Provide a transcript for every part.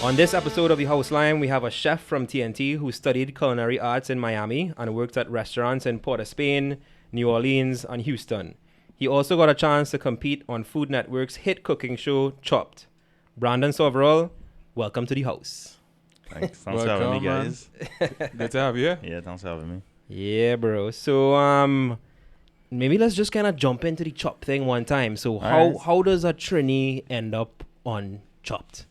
On this episode of The House Line, we have a chef from TNT who studied culinary arts in Miami and worked at restaurants in Port of Spain, New Orleans, and Houston. He also got a chance to compete on Food Network's hit cooking show, Chopped. Brandon Soverall, welcome to the house. Thanks for having me, guys. Good to have you here. Yeah, thanks for having me. Yeah, bro. So, maybe let's just kind of jump into the Chopped thing one time. So, how does a Trini end up on Chopped?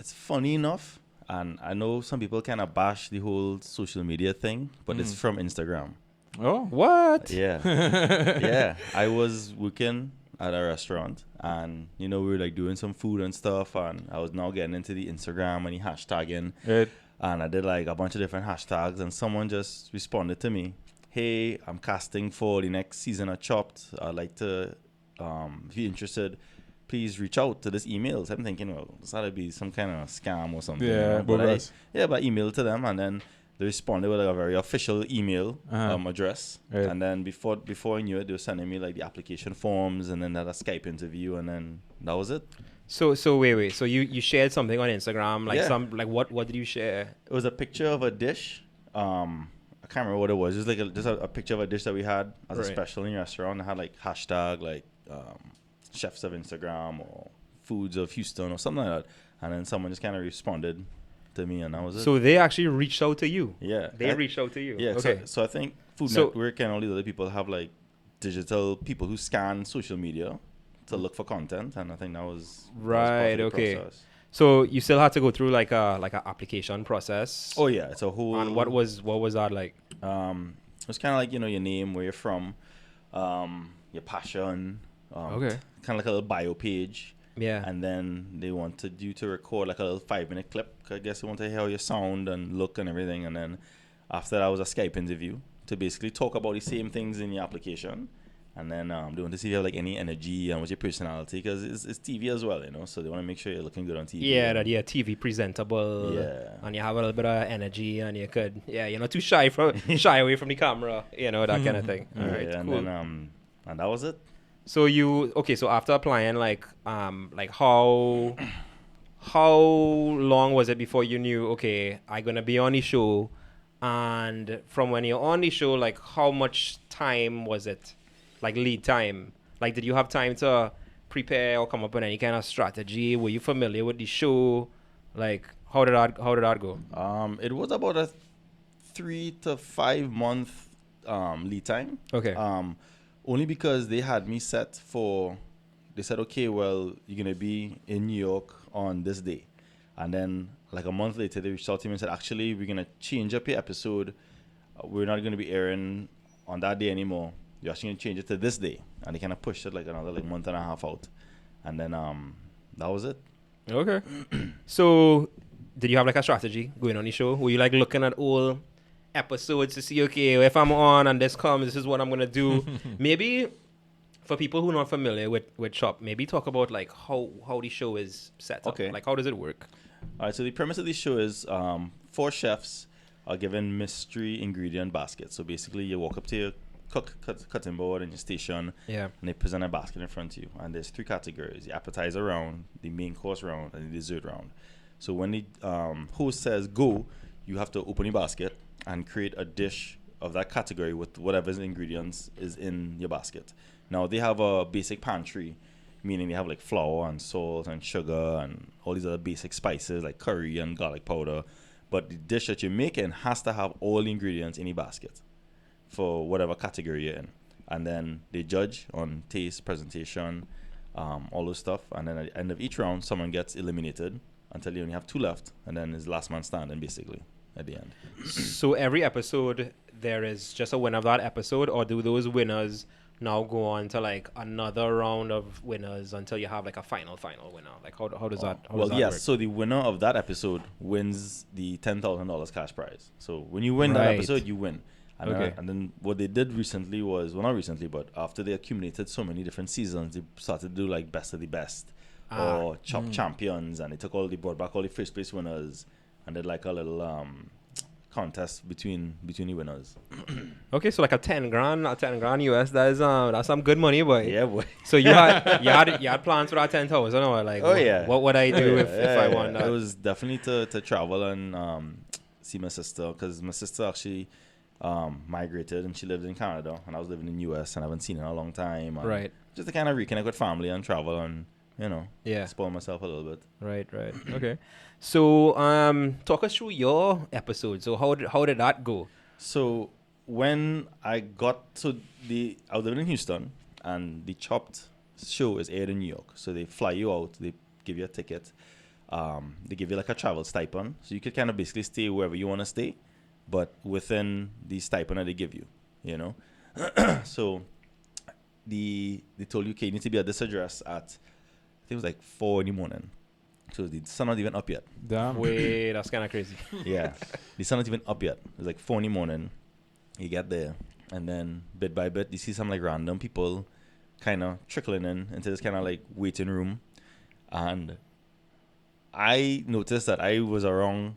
It's funny enough, and I know some people kind of bash the whole social media thing, but it's from Instagram. Oh, What? Yeah. Yeah. I was working at a restaurant, and, we were like doing some food and stuff, and I was now getting into the Instagram and the hashtagging, right. and I did like a bunch of different hashtags, and someone just responded to me, "Hey, I'm casting for the next season of Chopped. I'd like to, if you're interested, please reach out to this email." So I'm thinking, well, this ought to be some kind of scam or something. Yeah, But I bogus. emailed to them, and then they responded with like a very official email address. Right. And then before I knew it, they were sending me like the application forms, and then had a Skype interview, and then that was it. So wait. So you shared something on Instagram, what did you share? It was a picture of a dish. I can't remember what it was. It was like just a picture of a dish that we had as a special in your restaurant. It had like hashtag like chefs of Instagram or foods of Houston or something like that. And then someone just kind of responded to me, and that was it. So they actually reached out to you. Yeah. They reached out to you. Yeah. Okay. So I think Food Network and all these other people have like digital people who scan social media to look for content, and I think that was Right. part of the Okay. process. So you still had to go through like a application process. Oh yeah, it's a whole. And what was that like? It was kind of like your name, where you're from, your passion. Okay. Kind of like a little bio page. Yeah. And then they wanted you to record like a little 5-minute clip. I guess they wanted to hear how you sound and look and everything. And then after that was a Skype interview to basically talk about the same things in your application. And then they want to see if you have like any energy and what's your personality, because it's TV as well, so they want to make sure you're looking good on TV. Yeah, that you're TV presentable. Yeah. And you have a little bit of energy, and you could, you're not too shy away from the camera, that kind of thing. All right, and cool. then and that was it. So so after applying, how long was it before you knew, okay, I'm gonna be on the show? And from when you're on the show, like how much time was it? Like lead time? Like did you have time to prepare or come up with any kind of strategy? Were you familiar with the show? Like how did that go? It was about a 3 to 5 month lead time. Okay. Only because they had me set for, they said, okay, well, you're going to be in New York on this day. And then like a month later, they reached out to me and said, actually, we're going to change up your episode. We're not going to be airing on that day anymore. You're actually going to change it to this day. And they kind of pushed it like another month and a half out. And then that was it. Okay. So did you have like a strategy going on the show? Were you like looking at all episodes to see, okay, if I'm on and this comes, this is what I'm gonna do? Maybe for people who are not familiar with Chop, maybe talk about like how the show is set up. Okay. Like how does it work? All right, so the premise of the show is 4 chefs are given mystery ingredient baskets. So basically you walk up to your cutting board and your station, Yeah. and they present a basket in front of you. And there's 3 categories: the appetizer round, the main course round, and the dessert round. So when the host says go, you have to open your basket and create a dish of that category with whatever ingredients is in your basket. Now, they have a basic pantry, meaning they have like flour and salt and sugar and all these other basic spices like curry and garlic powder. But the dish that you're making has to have all the ingredients in the basket for whatever category you're in. And then they judge on taste, presentation, all those stuff. And then at the end of each round, someone gets eliminated until you only have 2 left. And then it's last man standing, basically, at the end. So every episode there is just a winner of that episode, or do those winners now go on to like another round of winners until you have like a final winner? Like how does that Well, yes. yes. So the winner of that episode wins the $10,000 cash prize. So when you win that Right. episode, you win. And, Okay. And then what they did recently was, well, not recently, but after they accumulated so many different seasons, they started to do like best of the best or Chop champions, and they brought back all the first place winners and did like a little contest between the winners. Okay, so like a 10 grand US, that's some good money, boy. Yeah, boy. So you had plans for that 10,000 or like Oh, yeah. what would I do if I Yeah. won that? It was definitely to travel and see my sister, because my sister actually migrated and she lived in Canada and I was living in US and I haven't seen her in a long time. And Right. just to kind of reconnect with family and travel and Yeah. spoil myself a little bit. Right. Okay. So talk us through your episode. So how did that go? So when I was living in Houston and the Chopped show is aired in New York. So they fly you out, they give you a ticket, they give you like a travel stipend. So you could kind of basically stay wherever you want to stay, but within the stipend that they give you, So they told you, okay, you need to be at this address at, I think it was like 4 in the morning. So the sun not even up yet. Damn. Wait, that's kind of crazy. Yeah. The sun not even up yet. It was like 4 in the morning. You get there, and then bit by bit, you see some like random people kind of trickling in into this kind of like waiting room. And I noticed that I was around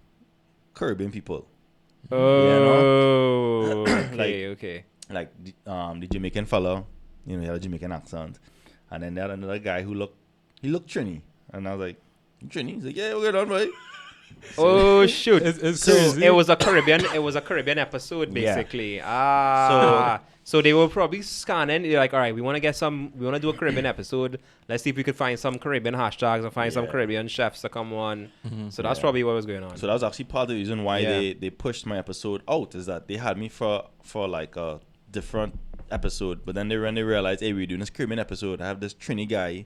Caribbean people. Oh, Like- okay. Like the Jamaican fella, he had a Jamaican accent. And then they had another guy who looked Trini. And I was like, Trini? He's like, yeah, we're done, boy. Oh shoot! It's So crazy. it was a Caribbean episode basically. So they were probably scanning. They're like, all right, we want to do a Caribbean episode. Let's see if we could find some Caribbean hashtags or find some Yeah. Caribbean chefs to come on. So that's Yeah. probably what was going on. So that was actually part of the reason why Yeah. they pushed my episode out, is that they had me for like a different episode, but then when they realized, hey, we're doing this Caribbean episode, I have this Trini guy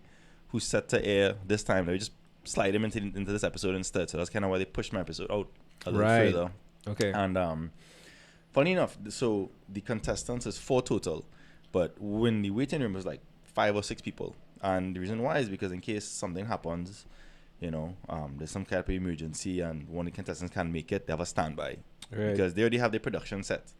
who's set to air this time. They just slide him into this episode instead. So that's kind of why they pushed my episode out a little Right. further. Okay. And funny enough, so the contestants is 4 total, but when the waiting room was like 5 or 6 people. And the reason why is because in case something happens, there's some kind of emergency and one of the contestants can't make it, they have a standby. Right. Because they already have their production set.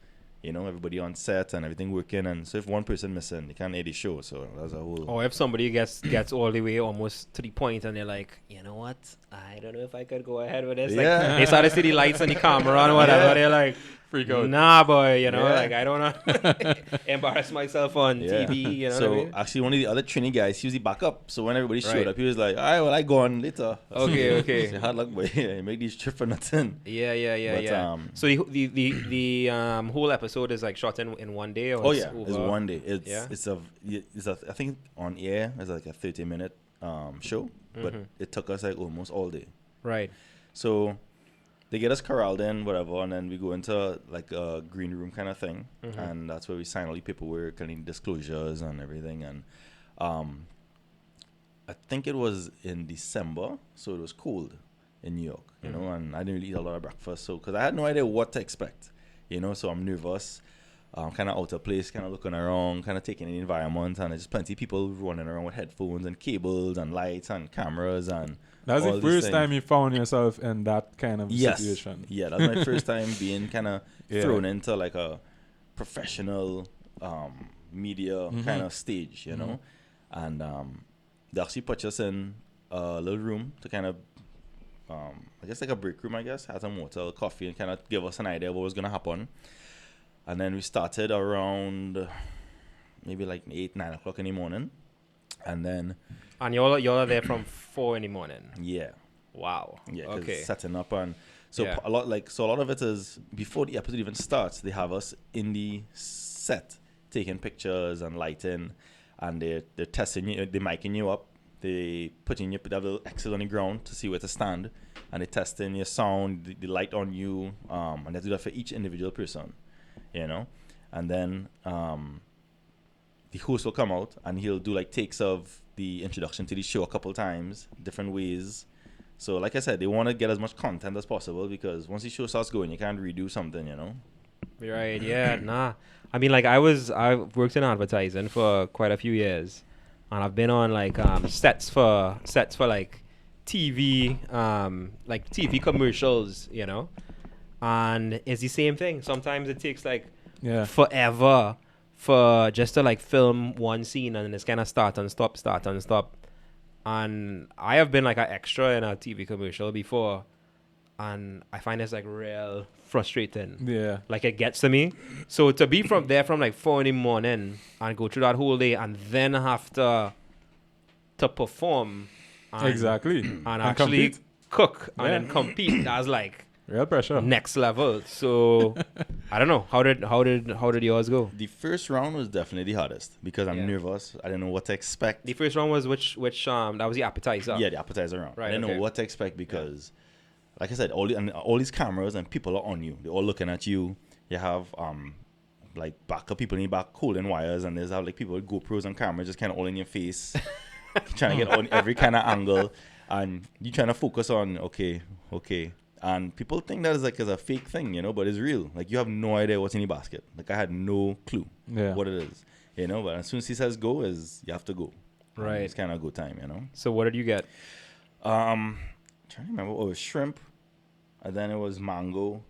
Everybody on set and everything working. And so if one person missing, they can't air the show. So that's a whole... Or if somebody gets all the way almost to the point and they're like, you know what? I don't know if I could go ahead with this. Yeah. Like, they start to see the lights and the camera and whatever. Yeah. They're like, Freak out. nah, boy, Yeah. like, I don't know. Embarrass myself on Yeah. TV, you know So what I mean? actually one of the other Trini guys, he was the backup. So when everybody showed Right. up, he was like, all right, well, I go on later. Okay. Say, hard luck, boy. You make these trip for nothing. Yeah. But, So the whole episode is like shot in one day, or Oh it's yeah, it's over? one day. Yeah? It's a I think on air it's like a 30-minute show, but it took us like almost all day. Right. So they get us corralled in, whatever, and then we go into like a green room kind of thing, and that's where we sign all the paperwork and the disclosures and everything. And I think it was in December, so it was cold in New York, you know, and I didn't really eat a lot of breakfast, so because I had no idea what to expect, so I'm nervous. Kind of out of place, kind of looking around, kind of taking in the environment, and there's plenty of people running around with headphones and cables and lights and cameras and That's all the these first things. time you found yourself in that kind of situation. Yeah, that was my first time being kind of Yeah. thrown into like a professional media kind of stage, you know. And they actually put us in a little room to kind of, I guess like a break room, I guess, had some water, coffee, and kind of give us an idea of what was going to happen. And then we started around maybe like 8, 9 o'clock in the morning. And then, And y'all are there from 4 in the morning. yeah. Wow. Yeah, 'cause Okay. setting up and so Yeah. a lot of it is before the episode even starts, they have us in the set taking pictures and lighting, and they're testing you, they're micing you up, they putting you put a little X's on the ground to see where to stand, and they're testing your sound, the light on you, and they do that for each individual person, and then the host will come out and he'll do like takes of the introduction to the show a couple times, different ways. So like I said, they want to get as much content as possible because once the show starts going, you can't redo something, Right. Yeah. Nah. I mean, like I've worked in advertising for quite a few years, and I've been on like sets for like TV, like TV commercials, and it's the same thing. Sometimes it takes like Yeah. forever for just to like film one scene, and it's kind of start and stop. And I have been like an extra in a TV commercial before, and I find it's like real frustrating. Yeah. Like it gets to me. So to be from there from like 4 in the morning and go through that whole day and then have to perform and, Exactly. and And actually compete. cook and Yeah. then compete, that's like Real pressure. next level. So I don't know. How did yours go? The first round was definitely the hardest because I'm Yeah. nervous. I didn't know what to expect. The first round was which that was the appetizer. Yeah, the appetizer round. Right, I didn't okay. know what to expect because, like I said, all these cameras and people are on you. They're all looking at you. You have like backup people in the back holding wires, and there's like people with GoPros and cameras just kind of all in your face, trying to get on every kind of angle, and you trying to focus on okay. And people think that is like as a fake thing, you know, but it's real. Like you have no idea what's in the basket. Like I had no clue what it is, you know. But as soon as he says go, is you have to go. Right. It's kind of go time, you know. So what did you get? Trying to remember. Oh, it was shrimp, and then it was mango,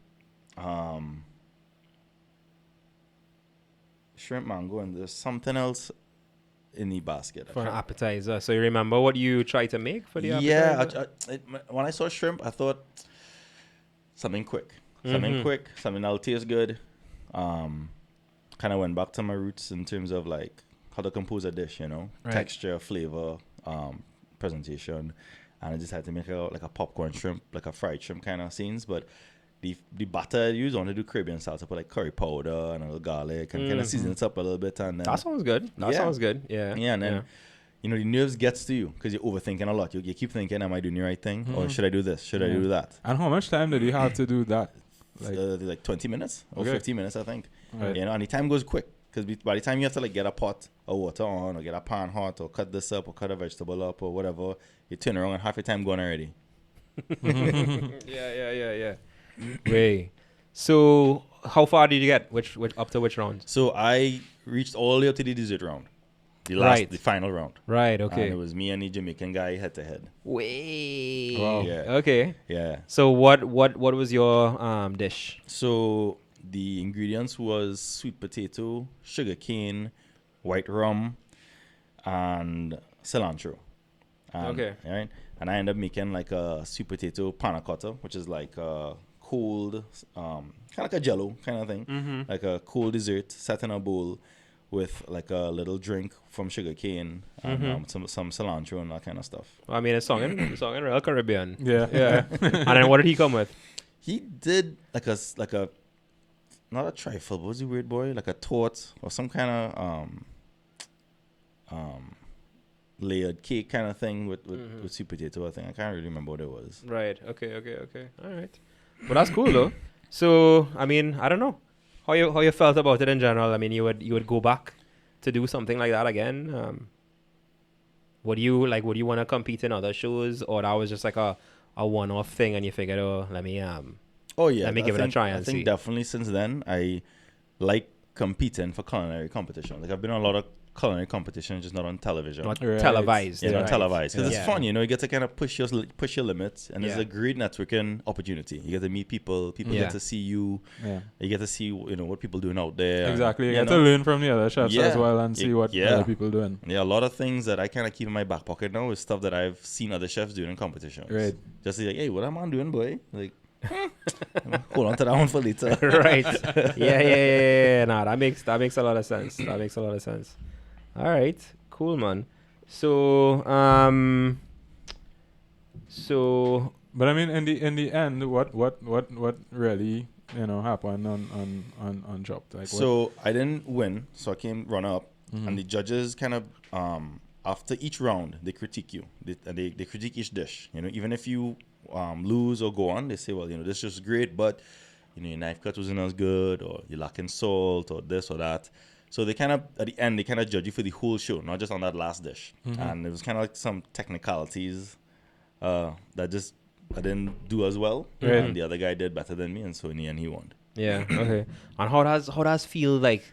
shrimp, mango, and there's something else in the basket. For an appetizer. So you remember what you tried to make for the appetizer? Yeah, when I saw shrimp, I thought something quick, something that'll taste good. Kind of went back to my roots in terms of like how to compose a dish, you know, Right. texture, flavor, presentation, and I just had to make like a popcorn shrimp, like a fried shrimp kind of scenes, but. The batter I used, I wanted to do Caribbean style, so I put like curry powder and a little garlic and kind of season it up a little bit. And then, That sounds good. That Yeah. sounds good. Yeah. yeah, and then, you know, the nerves gets to you because you're overthinking a lot. You keep thinking, am I doing the right thing? Or should I do this? Should I do that? And how much time did you have to do that? Like 20 minutes or Okay. 15 minutes, I think. Right. You know, and the time goes quick because by the time you have to like get a pot of water on or get a pan hot or cut this up or cut a vegetable up or whatever, you turn around and half your time gone already. Yeah. Wait. So how far did you get? Which up to which round? So I reached all the way up to the dessert round. The final round. Right. And Okay. it was me and the Jamaican guy head to head. Wait. Wow. Yeah. Okay. Yeah. So what was your dish? So the ingredients was sweet potato, sugar cane, white rum, and cilantro. Okay. Right. And I ended up making like a sweet potato panna cotta, which is like a cold, kind of like a jello kind of thing, like a cold dessert set in a bowl with like a little drink from sugar cane and some cilantro and that kind of stuff. I mean, it's song in real Caribbean. Yeah. Yeah. And then what did he come with? He did like a not a trifle, but was he weird boy? Like a torte or some kind of layered cake kind of thing with sweet potato. I think I can't really remember what it was. Right. Okay. All right. Well, that's cool though. So I mean, I don't know how you felt about it in general. I mean, you would go back to do something like that again. Would you want to compete in other shows, or that was just like a one-off thing, and you figured, oh, let me Oh yeah, let me give it a try and I think see. definitely since then I like competing for culinary competition. Like I've been on a lot of culinary competitions, just not on television. Not Right. televised. Yeah, not right. televised. Because Yeah. it's fun, you know. You get to kind of push your limits, and it's Yeah. a great networking opportunity. You get to meet people. People Yeah. get to see you. Yeah. You get to see, you know, what people doing out there. Exactly. You You get to know? learn from the other chefs Yeah. as well and see what Yeah. other people doing. Yeah, a lot of things that I kind of keep in my back pocket now is stuff that I've seen other chefs doing in competitions. Right. Just like, hey, what am I doing, boy? Like, hold on to that one for later. Right. Yeah. Nah, that makes a lot of sense. That makes a lot of sense. All right. Cool, man. So But I mean, in the end, what really happened on Chopped? Like, So I didn't win, so I came runner up, and the judges kind of after each round they critique you. They critique each dish. You know, even if you lose or go on, they say, well, you know, this is great, but you know, your knife cut wasn't as good, or you're lacking salt, or this or that. So they kind of at the end they kind of judge you for the whole show, not just on that last dish. And it was kind of like some technicalities that just I didn't do as well, Right. and the other guy did better than me, and so in the end he won. yeah. Okay. And how does feel like?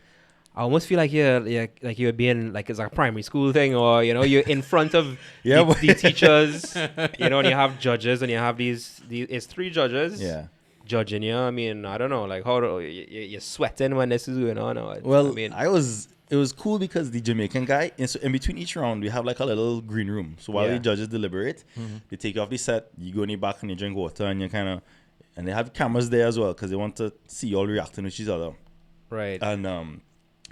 I almost feel like you're being like it's like a primary school thing, or you know, you're in front of Yeah, the teachers, you know, and you have judges, and you have these it's 3 judges. Yeah. Judging you. I mean, I don't know, like how you're sweating when this is going on. Or, Well, I mean, it was cool because the Jamaican guy, in between each round, we have like a little green room. So while Yeah. the judges deliberate, they take you off the set, you go in the back and you drink water and you kind of, and they have cameras there as well because they want to see you all reacting with each other. Right. And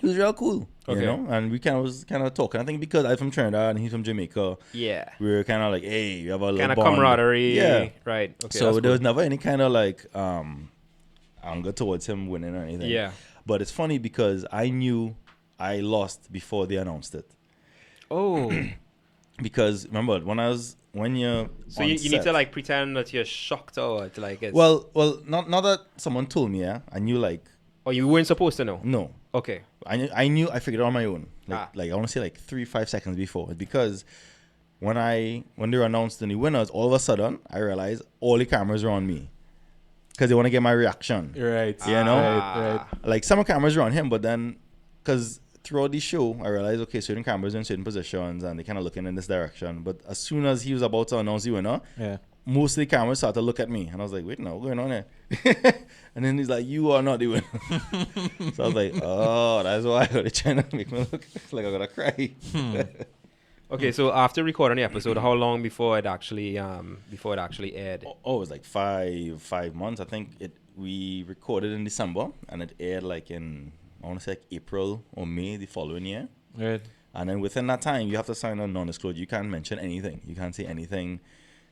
he was real cool, you Okay. know. And we was kind of talking. I think because I'm from Trinidad and he's from Jamaica, Yeah. we were kind of like, hey, we have a little Kind of bond. camaraderie. Yeah. Right. Okay. So that's there was cool. never any kind of like anger towards him winning or anything. Yeah. But it's funny because I knew I lost before they announced it. Oh. Because remember when you're So on you need set- to like pretend that you're shocked or to like it's, well not that someone told me. I knew like or you weren't supposed to know. no. Okay. I knew I figured it out on my own. Ah. Like I want to say like 3-5 seconds before, because when they were announced the winners, all of a sudden I realized all the cameras are on me because they want to get my reaction. Right. You know? Right. Like some cameras are on him, but then because throughout the show I realized okay, certain cameras are in certain positions and they kind of looking in this direction. But as soon as he was about to announce the winner, Yeah. most of the cameras started to look at me, and I was like, "Wait, no, what's going on here?" And then he's like, "You are not the winner." So I was like, "Oh, that's why they're trying to make me look like I'm gonna cry." Okay. So after recording the episode, how long before it actually aired? Oh, it was like five months. I think we recorded in December, and it aired like in I want to say like April or May the following year. Right. And then within that time, you have to sign a non-disclosure. You can't mention anything. You can't say anything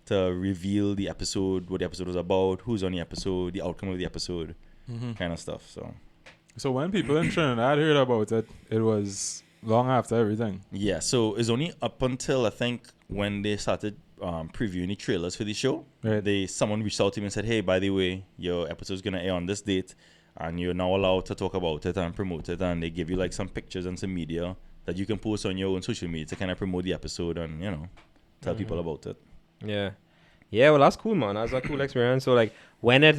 to reveal the episode, what the episode was about, who's on the episode, the outcome of the episode, kind of stuff. So when people in Trinidad heard about it, it was long after everything. Yeah, so it's only up until I think when they started previewing the trailers for the show. Right. Someone reached out to me and said, "Hey, by the way, your episode's gonna air on this date, and you're now allowed to talk about it and promote it." And they give you like some pictures and some media that you can post on your own social media to kind of promote the episode and tell people about it. Yeah. Yeah, well that's cool, man. That's a cool experience. So like when it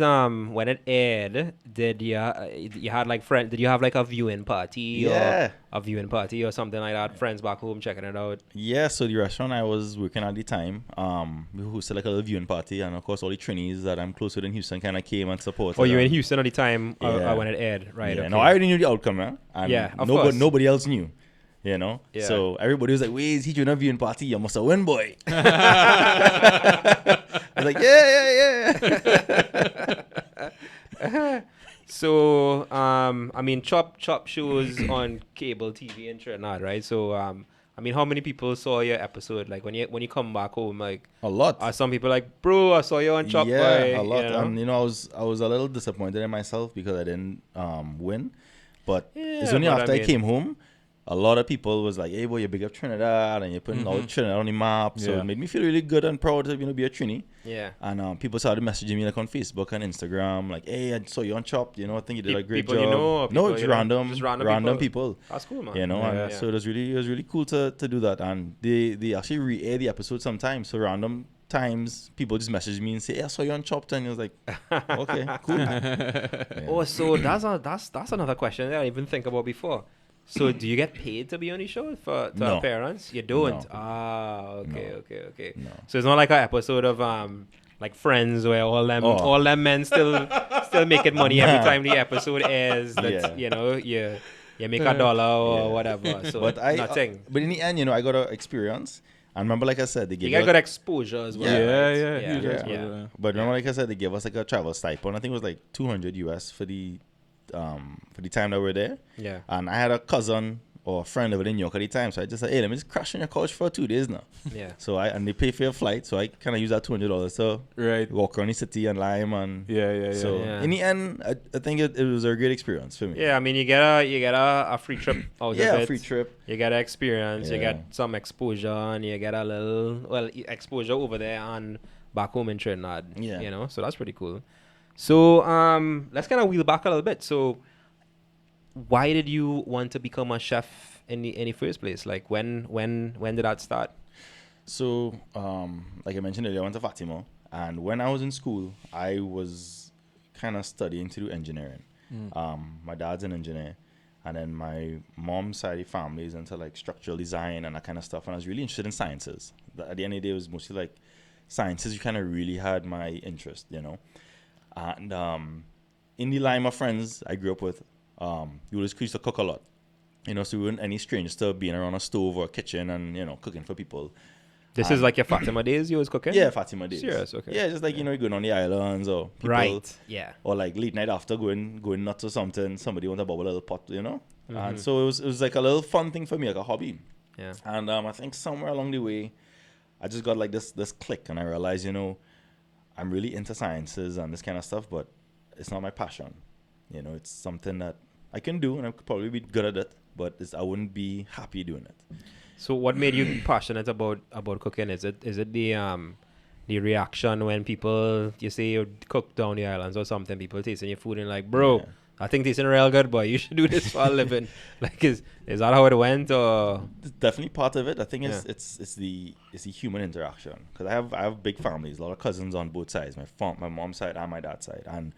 aired, did you had like did you have like a viewing party Yeah. or a viewing party or something like that? Friends back home checking it out. Yeah, so the restaurant I was working at the time, we hosted like a little viewing party, and of course all the trainees that I'm close with in Houston kind of came and supported. Oh, you were in Houston at the time Yeah. when it aired, right? Yeah, Okay. no, I already knew the outcome, man. And Yeah, of course. nobody else knew. Yeah. So everybody was like, "Wait, is he doing a viewing party? You must have win, boy." I was like, yeah. So I mean, Chop shows on cable TV in Trinidad, right? So I mean, how many people saw your episode? Like when you come back home, like A lot. are some people like, bro, I saw you on Chop? Yeah, boy," a lot. you know? And I was a little disappointed in myself because I didn't win. But it's Yeah, only but after I I mean- came home, a lot of people was like, "Hey, boy, you're big up Trinidad, and you're putting all Trinidad on the map." So Yeah. it made me feel really good and proud to be a Trini. Yeah. And people started messaging me like on Facebook and Instagram, like, "Hey, I saw you on Chop. I think you did a great People job." you know, or No, people it's you don't- random, just random people. That's cool, man. And Yeah. so it was really cool to do that. And they actually re-air the episode sometimes. So random times people just message me and say, "Hey, I saw you on Chopped," and I was like, "Okay, cool." Yeah. Oh, so that's another question that I didn't even think about before. So do you get paid to be on the show to No. appearance? You don't. No. Okay, No. okay. No. So it's not like an episode of like Friends where all them men still making money every time the episode airs. That Yeah. you make $1 or Yeah. whatever. So But nothing. But in the end, I got an experience. And remember, like I said, they You gave get us- good exposure as well. Yeah, right? yeah, yeah, huge yeah. exposure. But remember, like I said, they gave us like a travel stipend. I think it was like $200 US for the time that we're there. Yeah. And I had a cousin or a friend over in New York at the time, so I just said, "Hey, let me just crash on your couch for 2 days now." Yeah. So and they pay for your flight, so I kind of use that $200 to Right. walk around the city and Lime and Yeah. So Yeah. in the end, I think it was a great experience for me. Yeah, I mean, you get a free trip out Yeah, of a it. free trip. You get experience, you Yeah. get some exposure, and you get a little exposure over there and back home in Trinidad. Yeah. So that's pretty cool. So let's kind of wheel back a little bit. So why did you want to become a chef in the first place? Like when did that start? So, like I mentioned earlier, I went to Fatima, and when I was in school, I was kind of studying to do engineering. My dad's an engineer, and then my mom's side of the family is into like structural design and that kind of stuff, and I was really interested in sciences. At the end of the day, it was mostly like sciences. You kind of really had my interest, And in the line of friends I grew up with, we used to cook a lot. So we weren't any strangers to being around a stove or a kitchen and, cooking for people. This is like your Fatima days you was cooking? Yeah, Fatima days. Serious, okay. Yeah, just like, you're going on the islands or people, Right, yeah. or like late night after going nuts or something, somebody want to bubble a little pot, And so it was like a little fun thing for me, like a hobby. Yeah. And I think somewhere along the way, I just got like this click, and I realized, I'm really into sciences and this kind of stuff, but it's not my passion. It's something that I can do, and I could probably be good at it, but I wouldn't be happy doing it. So what made you passionate about cooking? Is it the reaction when people, you say you cook down the islands or something, people tasting your food and like, bro, Yeah. I think tasting real good, boy. You should do this for a living. Like, is that how it went, or? It's definitely part of it. I think Yeah. it's the human interaction, because I have big families, a lot of cousins on both sides, my mom's side and my dad's side, and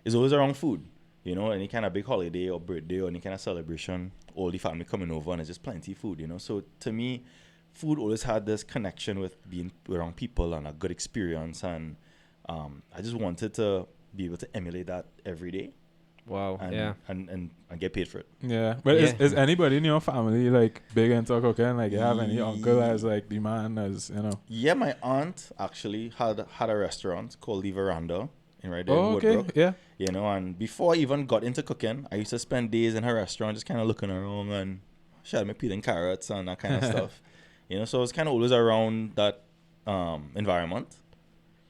it's always around food. Any kind of big holiday or birthday or any kind of celebration, all the family coming over, and it's just plenty of food. So to me, food always had this connection with being around people and a good experience, and I just wanted to be able to emulate that every day. Wow. And, Yeah. and get paid for it. Yeah, but Yeah. Is anybody in your family like big into cooking? Like, you have any uncle as like the man as Yeah, my aunt actually had a restaurant called The Veranda right there in Oh, okay, Woodbrook. yeah. And before I even got into cooking, I used to spend days in her restaurant just kind of looking around, and she had me peeling carrots and that kind of stuff. So I was kind of always around that environment.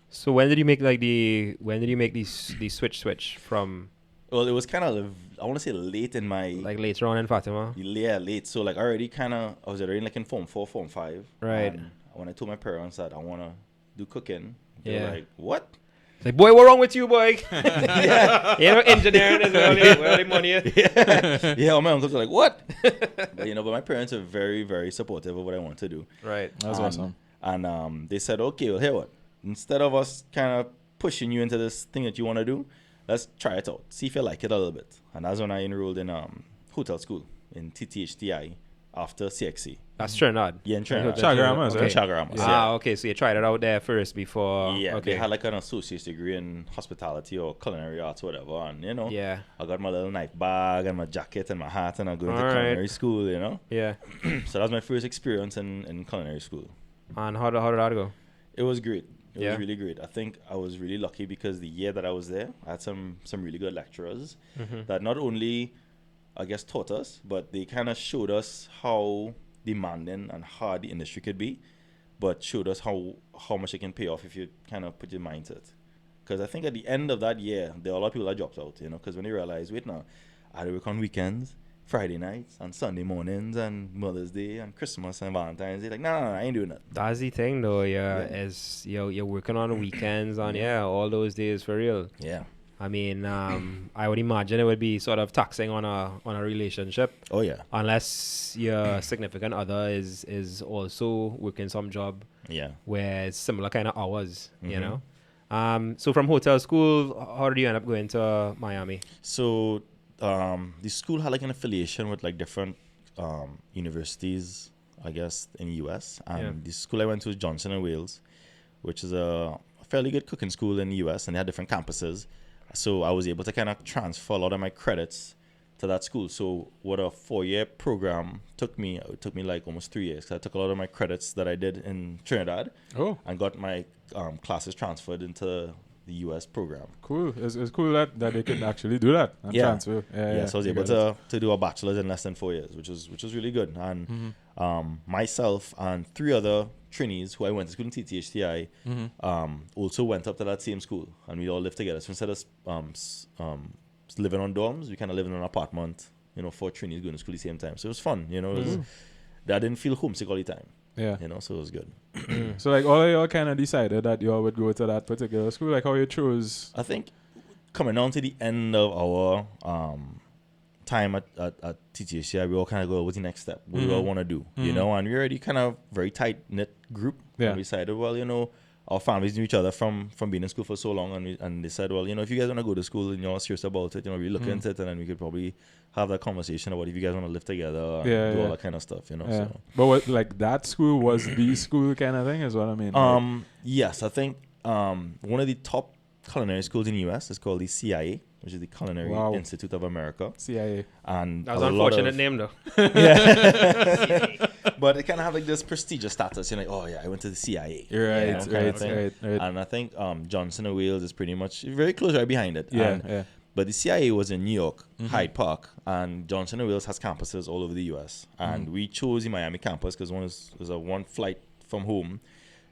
So when did you make the switch from Well, it was kind of, I want to say late in my... like later on in Fatima? Yeah, late. So like already I was already like in Form 4, Form 5. Right. And when I told my parents that I want to do cooking, they Yeah. were like, what? It's like, boy, what wrong with you, boy? Yeah. Engineering is where the money is. Yeah, all my uncles were like, what? But, but my parents are very, very supportive of what I want to do. Right. That's awesome. And they said, okay, well, here what? Instead of us kind of pushing you into this thing that you want to do, let's try it out. See if you like it a little bit. And that's when I enrolled in hotel school in TTHTI after CXC. That's Trinidad. Yeah, in Trinidad. Chaguaramas, In right? Chaguaramas, Ah, yeah. okay. So you tried it out there first before. Yeah, Okay. they had like an associate's degree in hospitality or culinary arts, whatever. And, Yeah. I got my little knife bag and my jacket and my hat, and I go into All right. culinary school, Yeah. So that was my first experience in culinary school. And how did that go? It was great. It Yeah. was really great. I think I was really lucky because the year that I was there, I had some really good lecturers that not only, I guess, taught us, but they kind of showed us how demanding and hard the industry could be, but showed us how much it can pay off if you kind of put your mind to it. Because I think at the end of that year, there were a lot of people that dropped out, because when they realized, wait now, I had to work on weekends, Friday nights, and Sunday mornings, and Mother's Day, and Christmas, and Valentine's Day. Like, no, I ain't doing that. That's the thing, though. You're working on weekends, on all those days for real. Yeah. I mean, I would imagine it would be sort of taxing on a relationship, Oh, yeah. unless your significant other is also working some job Yeah. where it's similar kind of hours. So from hotel school, how did you end up going to Miami? So the school had like an affiliation with like different universities, I guess, in the US. And the school I went to was Johnson & Wales, which is a fairly good cooking school in the US, and they had different campuses. So I was able to kind of transfer a lot of my credits to that school. So what a 4-year program took me, it took me like almost 3 years. 'Cause I took a lot of my credits that I did in Trinidad Oh, and got my classes transferred into the US program. cool. It's cool that they could actually do that and Yeah. transfer. So I was you able got it. to do a bachelor's in less than 4 years, which was really good. And myself and 3 other trainees who I went to school in TTHTI also went up to that same school, and we all lived together. So instead of living on dorms, we kind of lived in an apartment, 4 trainees going to school at the same time. So it was fun, I didn't feel homesick all the time, Yeah. so it was good. So like all of y'all kind of decided that y'all would go to that particular school. Like how you chose. I think coming down to the end of our time at TTHCI, we all kind of go, what's the next step? What do we all want to do? And we're already kind of very tight-knit group. Yeah. And we decided, well, our families knew each other from being in school for so long. And they said, well, if you guys want to go to school and you're serious about it, we look into it, and then we could probably have that conversation about if you guys want to live together and do all that kind of stuff, Yeah. So. But what, like that school was the school kind of thing is what I mean. Yes, I think one of the top culinary schools in the US is called the CIA, which is the Culinary Institute of America. CIA. And That was an unfortunate name, though. But it kind of have like this prestigious status. You're like, oh yeah, I went to the CIA. Right, Right. right. And I think Johnson and Wales is pretty much very close right behind it. Yeah, And, yeah. But the CIA was in New York, Mm-hmm. Hyde Park, and Johnson and Wales has campuses all over the U.S. And Mm-hmm. we chose the Miami campus because there's a one flight from home.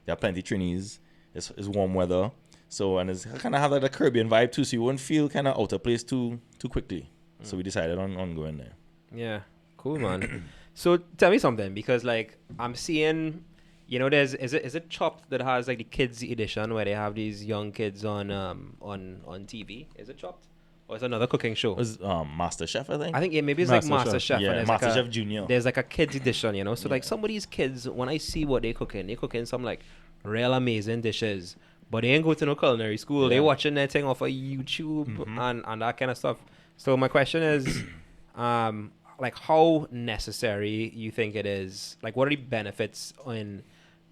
There are plenty of Trinis. It's warm weather. So, and it's kind of have like a Caribbean vibe too, so you won't feel kind of out of place too quickly. So we decided on going there. Yeah, cool, man. So tell me something, because like I'm seeing, you know, is it Chopped that has like the kids edition where they have these young kids on TV? Is it Chopped, or is it another cooking show? It was Master Chef, I think. I think maybe it's like MasterChef. Master Chef. Yeah, and there's Master like Chef Junior. There's like a kids edition, you know. So like some of these kids, when I see what they're cooking some like real amazing dishes. But they ain't go to no culinary school. They Yeah. watching their thing off of YouTube and that kind of stuff. So my question is, like, how necessary you think it is? Like, what are the benefits in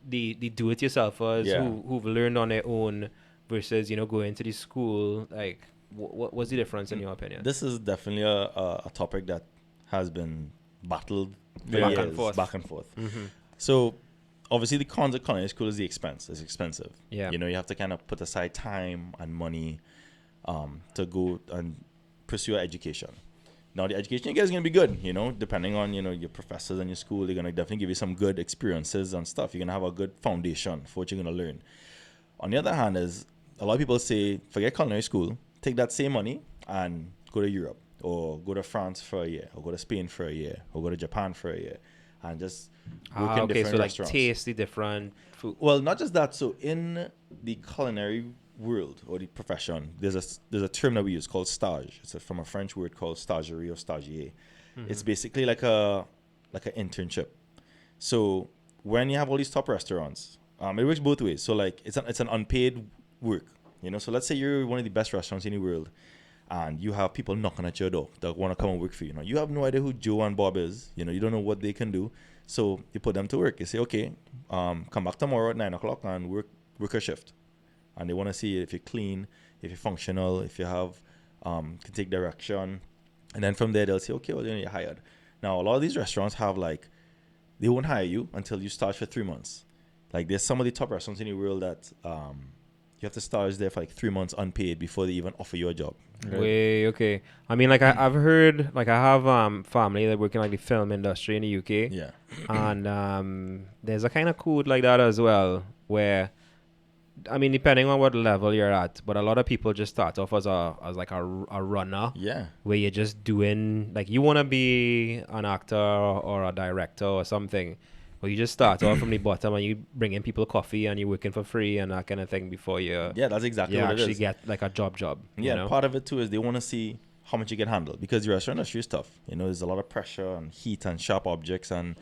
the do-it-yourselfers Yeah. who've learned on their own versus, you know, going to the school? Like, what's the difference in your opinion? This is definitely a topic that has been battled for Back and years, forth. back and forth. Mm-hmm. So obviously the cons of culinary school is the expense. It's expensive. Yeah. You know, you have to kind of put aside time and money to go and pursue your education. Now the education you get is going to be good, you know, depending on, you know, your professors and your school. They're going to definitely give you some good experiences and stuff. You're going to have a good foundation for what you're going to learn. On the other hand is a lot of people say, forget culinary school, take that same money and go to Europe or go to France for a year or go to Spain for a year or go to Japan for a year and just work in different so like restaurants. taste the different food. Well, not just that. So in the culinary world or the profession, there's a term that we use called stage. It's from a French word called stagiaire or stagiaire. It's basically like an internship. So when you have all these top restaurants, it works both ways. So like it's an unpaid work, you know. So let's say you're one of the best restaurants in the world, and you have people knocking at your door that want to come and work for you. Now you have no idea who Joe and Bob is. You know, you don't know what they can do. So you put them to work. You say, okay, come back tomorrow at 9:00 and work a shift. And they want to see if you're clean, if you're functional, if you have can take direction. And then from there they'll say, okay, well, you're hired. Now a lot of these restaurants have like, they won't hire you until you start for 3 months. Like there's some of the top restaurants in the world that you have to start there for like 3 months unpaid before they even offer you a job. Right. Way okay. I mean, like I've heard, like I have family that work in like the film industry in the UK. Yeah. And there's a kind of code like that as well, where I mean, depending on what level you're at, but a lot of people just start off as a runner, Yeah. where you're just doing, like, you want to be an actor or a director or something, but you just start off from the bottom and you bring in people coffee and you're working for free and that kind of thing before you Yeah, that's exactly you what it actually is. get like a job. Yeah, You know? part of it too is they want to see how much you can handle because the restaurant industry is tough. You know, there's a lot of pressure and heat and sharp objects, and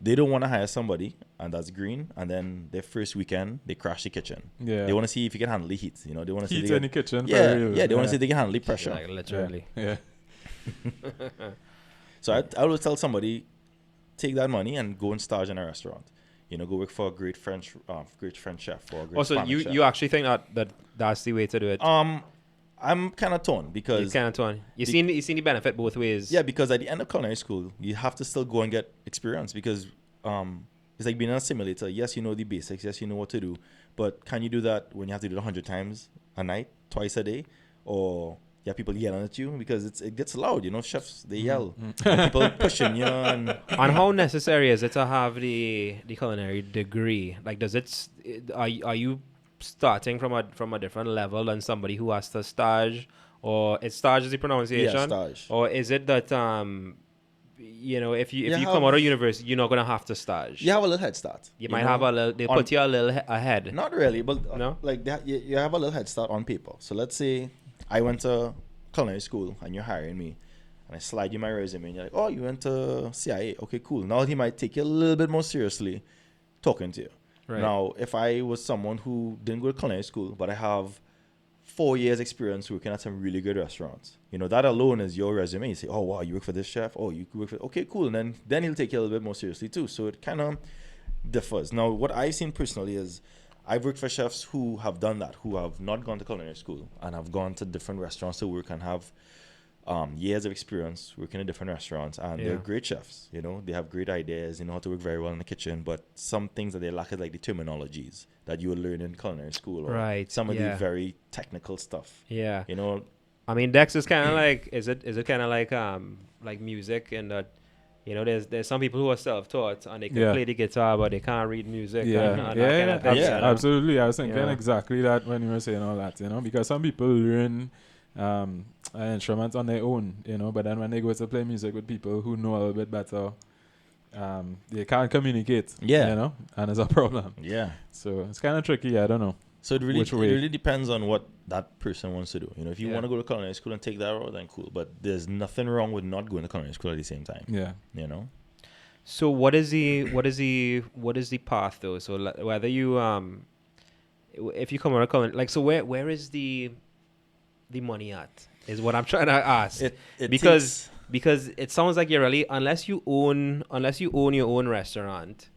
they don't want to hire somebody and that's green, and then their first weekend they crash the kitchen. Yeah. They want to see if you can handle the heat. You know, they want to see Heat they in the get, kitchen. yeah, for real. yeah, they want to see they can handle the pressure. Like literally. Yeah. So I always tell somebody, take that money and go and stage in a restaurant. You know, go work for a great French chef or a great Also, Spanish chef. you actually think that's the way to do it? I'm kind of torn because It's kind of torn. You seen the benefit both ways. yeah, because at the end of culinary school, you have to still go and get experience because it's like being in a simulator. Yes, you know the basics. Yes, you know what to do. But can you do that when you have to do it 100 times a night, twice a day? Or you have people yelling at you because it gets loud, you know, chefs, they yell. And people pushing you. And And how necessary is it to have the culinary degree? Like, are you starting from a different level than somebody who has to stage, or it's stage is the pronunciation? yeah, stage. Or is it that you know, if you You come out have- of university, you're not gonna have to stage. You have a little head start. You might know? have a little. They on- put you a little ahead. Not really, but No? like you have a little head start on paper. So let's say I went to culinary school and you're hiring me, and I slide you my resume, and you're like, oh, you went to CIA. Okay, cool. Now he might take you a little bit more seriously talking to you. Right. Now, if I was someone who didn't go to culinary school, but I have 4 years experience working at some really good restaurants, you know, that alone is your resume. You say, oh, wow, you work for this chef. Oh, you work for, okay, cool. And then he'll take you a little bit more seriously too. So it kind of differs. Now, what I've seen personally is I've worked for chefs who have done that, who have not gone to culinary school and have gone to different restaurants to work and have years of experience working in different restaurants, and they're great chefs. You know, they have great ideas. They know how to work very well in the kitchen. But some things that they lack is like the terminologies that you will learn in culinary school, or some of the very technical stuff. Yeah. You know, I mean, Dex is kind of like, is it kind of like music, and that, you know, there's some people who are self-taught and they can play the guitar, but they can't read music. And that kind of thing, you know? Absolutely. I was thinking exactly that when you were saying all that, you know, because some people learn instruments on their own, you know, but then when they go to play music with people who know a little bit better, they can't communicate, you know, and it's a problem. Yeah. So it's kind of tricky. I don't know. So it really depends on what that person wants to do. You know, if you want to go to culinary school and take that route, then cool. But there's nothing wrong with not going to culinary school at the same time. Yeah. You know. So what is the path though? So whether you if you come out of culinary, like, so where is the money at? Is what I'm trying to ask. Because it sounds like you're really, unless you own your own restaurant,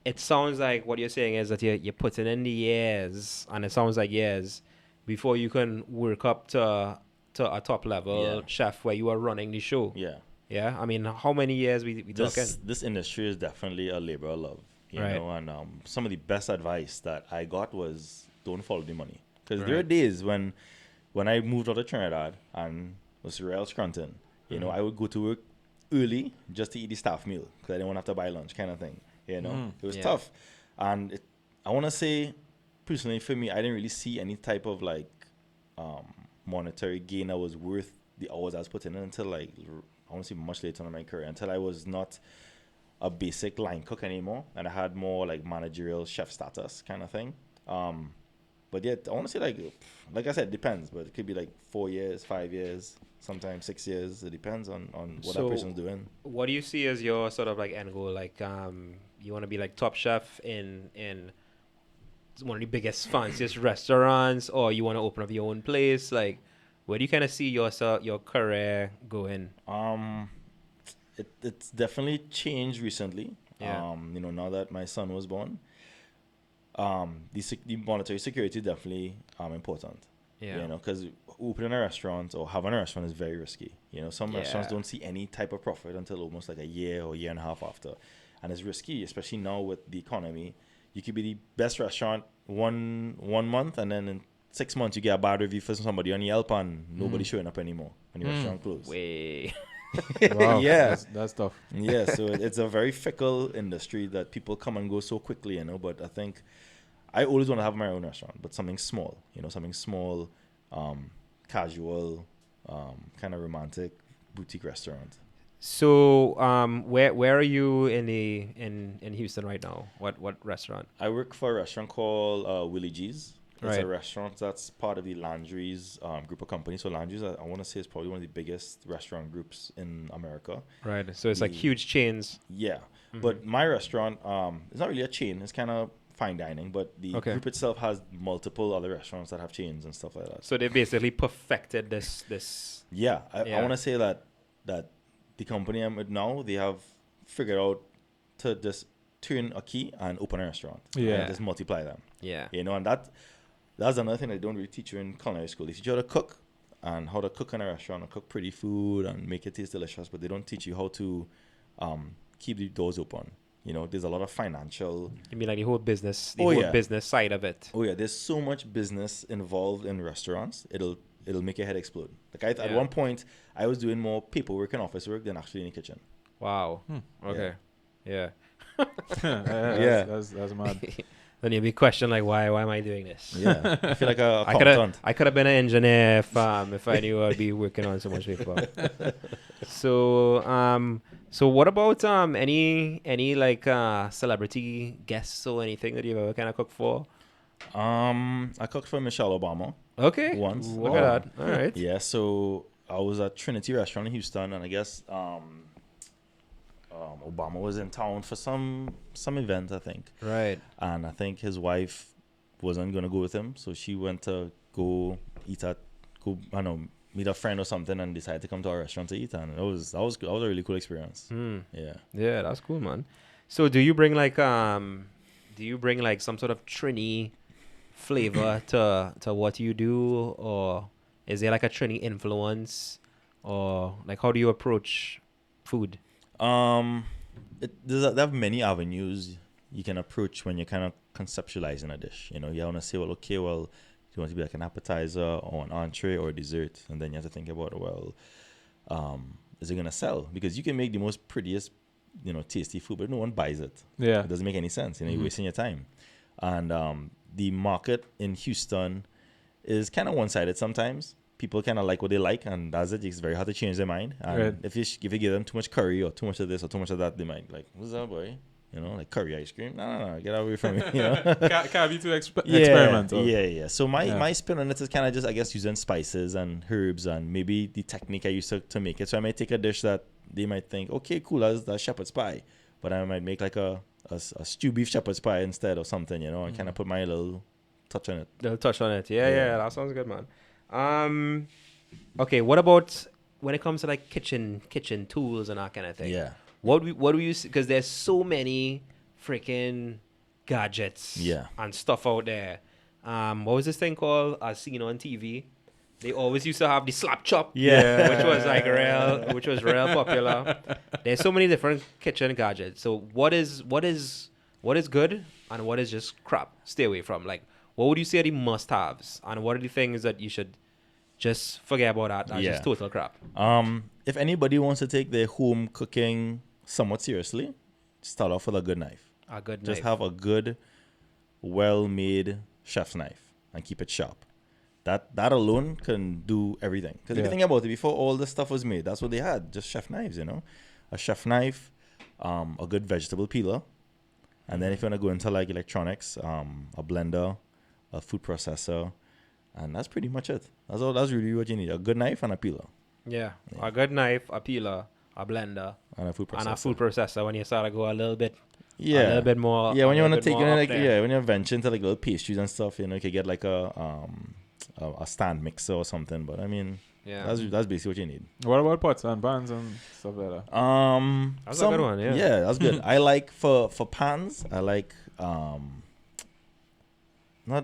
it sounds like what you're saying is that you're putting in the years, and it sounds like years before you can work up to a top level chef where you are running the show. Yeah. Yeah. I mean, how many years we talking? This industry is definitely a labor of love, you know, and some of the best advice that I got was don't follow the money. Because there are days when I moved out of Trinidad and was real Scranton, you know, I would go to work early just to eat the staff meal because I didn't want to have to buy lunch, kind of thing. You know, it was tough. And I want to say, personally, for me, I didn't really see any type of like monetary gain that was worth the hours I was putting in until like, I want to say much later in my career, until I was not a basic line cook anymore. And I had more like managerial chef status kind of thing. But yet, I want to say like I said, it depends. But it could be like 4 years, 5 years, sometimes 6 years. It depends on what that person's doing. What do you see as your sort of like end goal? Like, you want to be like top chef in one of the biggest, fanciest restaurants, or you want to open up your own place? Like, where do you kind of see your career going? It's definitely changed recently. Yeah. You know, now that my son was born. The monetary security is definitely important. Yeah. You know, because opening a restaurant or having a restaurant is very risky. You know, some restaurants don't see any type of profit until almost like a year or year and a half after. And it's risky, especially now with the economy. You could be the best restaurant one month, and then in 6 months you get a bad review for somebody on Yelp and nobody showing up anymore when your restaurant closed. Way. Wow. Yeah. That's tough. Yeah, so it's a very fickle industry that people come and go so quickly, you know, but I think I always want to have my own restaurant, but something small, you know, something small, casual, kind of romantic boutique restaurant. So, where are you in Houston right now? What restaurant? I work for a restaurant called Willie G's. It's a restaurant that's part of the Landry's group of companies. So Landry's, I want to say, is probably one of the biggest restaurant groups in America. Right. So it's like huge chains. Yeah. Mm-hmm. But my restaurant, it's not really a chain. It's kind of fine dining, but the group itself has multiple other restaurants that have chains and stuff like that. So they basically perfected this. Yeah. I want to say that the company I'm with now, they have figured out to just turn a key and open a restaurant. Yeah. And just multiply them. Yeah. You know, and that's another thing they don't really teach you in culinary school. They teach you how to cook and how to cook in a restaurant and cook pretty food and make it taste delicious, but they don't teach you how to keep the doors open. You know, there's a lot of financial... You mean like the whole business, whole business side of it? Oh, yeah. There's so much business involved in restaurants. It'll make your head explode. Like, at one point, I was doing more paperwork and office work than actually in the kitchen. Wow. Okay. Yeah. Yeah. That's mad. Then you'll be questioned, like, why am I doing this? Yeah. I feel like a I could have been an engineer if I knew I'd be working on so much paper. So what about any like celebrity guests or anything that you've ever kind of cooked for? I cooked for Michelle Obama. Okay. Once. Look at that. All right. Yeah. So I was at Trinity Restaurant in Houston, and I guess Obama was in town for some event, I think. Right. And I think his wife wasn't gonna go with him, so she went to meet a friend or something, and decided to come to our restaurant to eat, and that was a really cool experience. Yeah, that's cool, man. So do you bring like some sort of Trini flavor to what you do, or is there like a Trini influence or like how do you approach food? Um, they have many avenues you can approach when you're kind of conceptualizing a dish. You know, you want to say, well, okay, well, do you want it to be like an appetizer or an entree or a dessert? And then you have to think about, well, is it gonna sell? Because you can make the most prettiest, tasty food, but no one buys it. Yeah. It doesn't make any sense. You're wasting your time. And the market in Houston is kind of one-sided sometimes. People kind of like what they like, and that's it. It's very hard to change their mind. And Right. if you give them too much curry or too much of this or too much of that, they might like, what's that, boy? Like curry ice cream? No, get away from me. Can't be too experimental. Yeah. So my Yeah. my spin on it is kind of just, I guess, using spices and herbs and maybe the technique I used to make it. So I might take a dish that they might think, okay, cool, that's shepherd's pie, but I might make like a stew beef shepherd's pie instead or something, and kind of put my little touch on it. They'll touch on it. Yeah, that sounds good, man. Okay, what about when it comes to like kitchen tools and that kind of thing? Yeah. What do you see? Because there's so many freaking gadgets and stuff out there. What was this thing called? As seen on TV. They always used to have the slap chop, which was real popular. There's so many different kitchen gadgets. So what is good and what is just crap? Stay away from. Like, what would you say are the must-haves, and what are the things that you should just forget about that? That's just total crap. If anybody wants to take their home cooking somewhat seriously, start off with a good knife. Just have a good, well-made chef's knife and keep it sharp. That alone can do everything. Because if you think about it, before all this stuff was made, that's what they had, just chef knives, A chef knife, a good vegetable peeler, and then if you want to go into like electronics, a blender, a food processor, and that's pretty much it. That's really what you need, a good knife and a peeler. Yeah. A good knife, a peeler, a blender, and a food processor. And a food processor when you start to go a little bit more. Yeah, when you want to take, when you venture into like little pastries and stuff, you can get like a stand mixer or something. But I mean, that's basically what you need. What about pots and pans and stuff like that? That's a good one. Yeah, that's good. I like for pans. I like not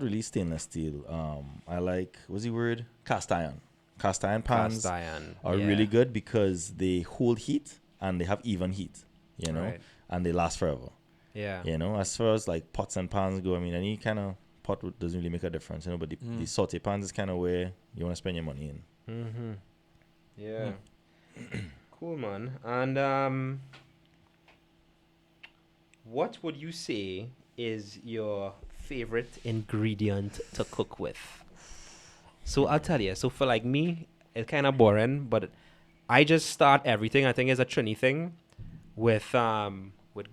really stainless steel. I like, what's the word? Cast iron. Cast iron pans are really good because they hold heat and they have even heat, Right. and they last forever. Yeah. As far as like pots and pans go, I mean, any kind of pot doesn't really make a difference, but the saute pans is kind of where you want to spend your money in. Mm-hmm. Yeah. Cool, man. And what would you say is your favorite ingredient to cook with? So I'll tell you. So for like me, it's kind of boring, but I just start everything. I think it's a Trini thing with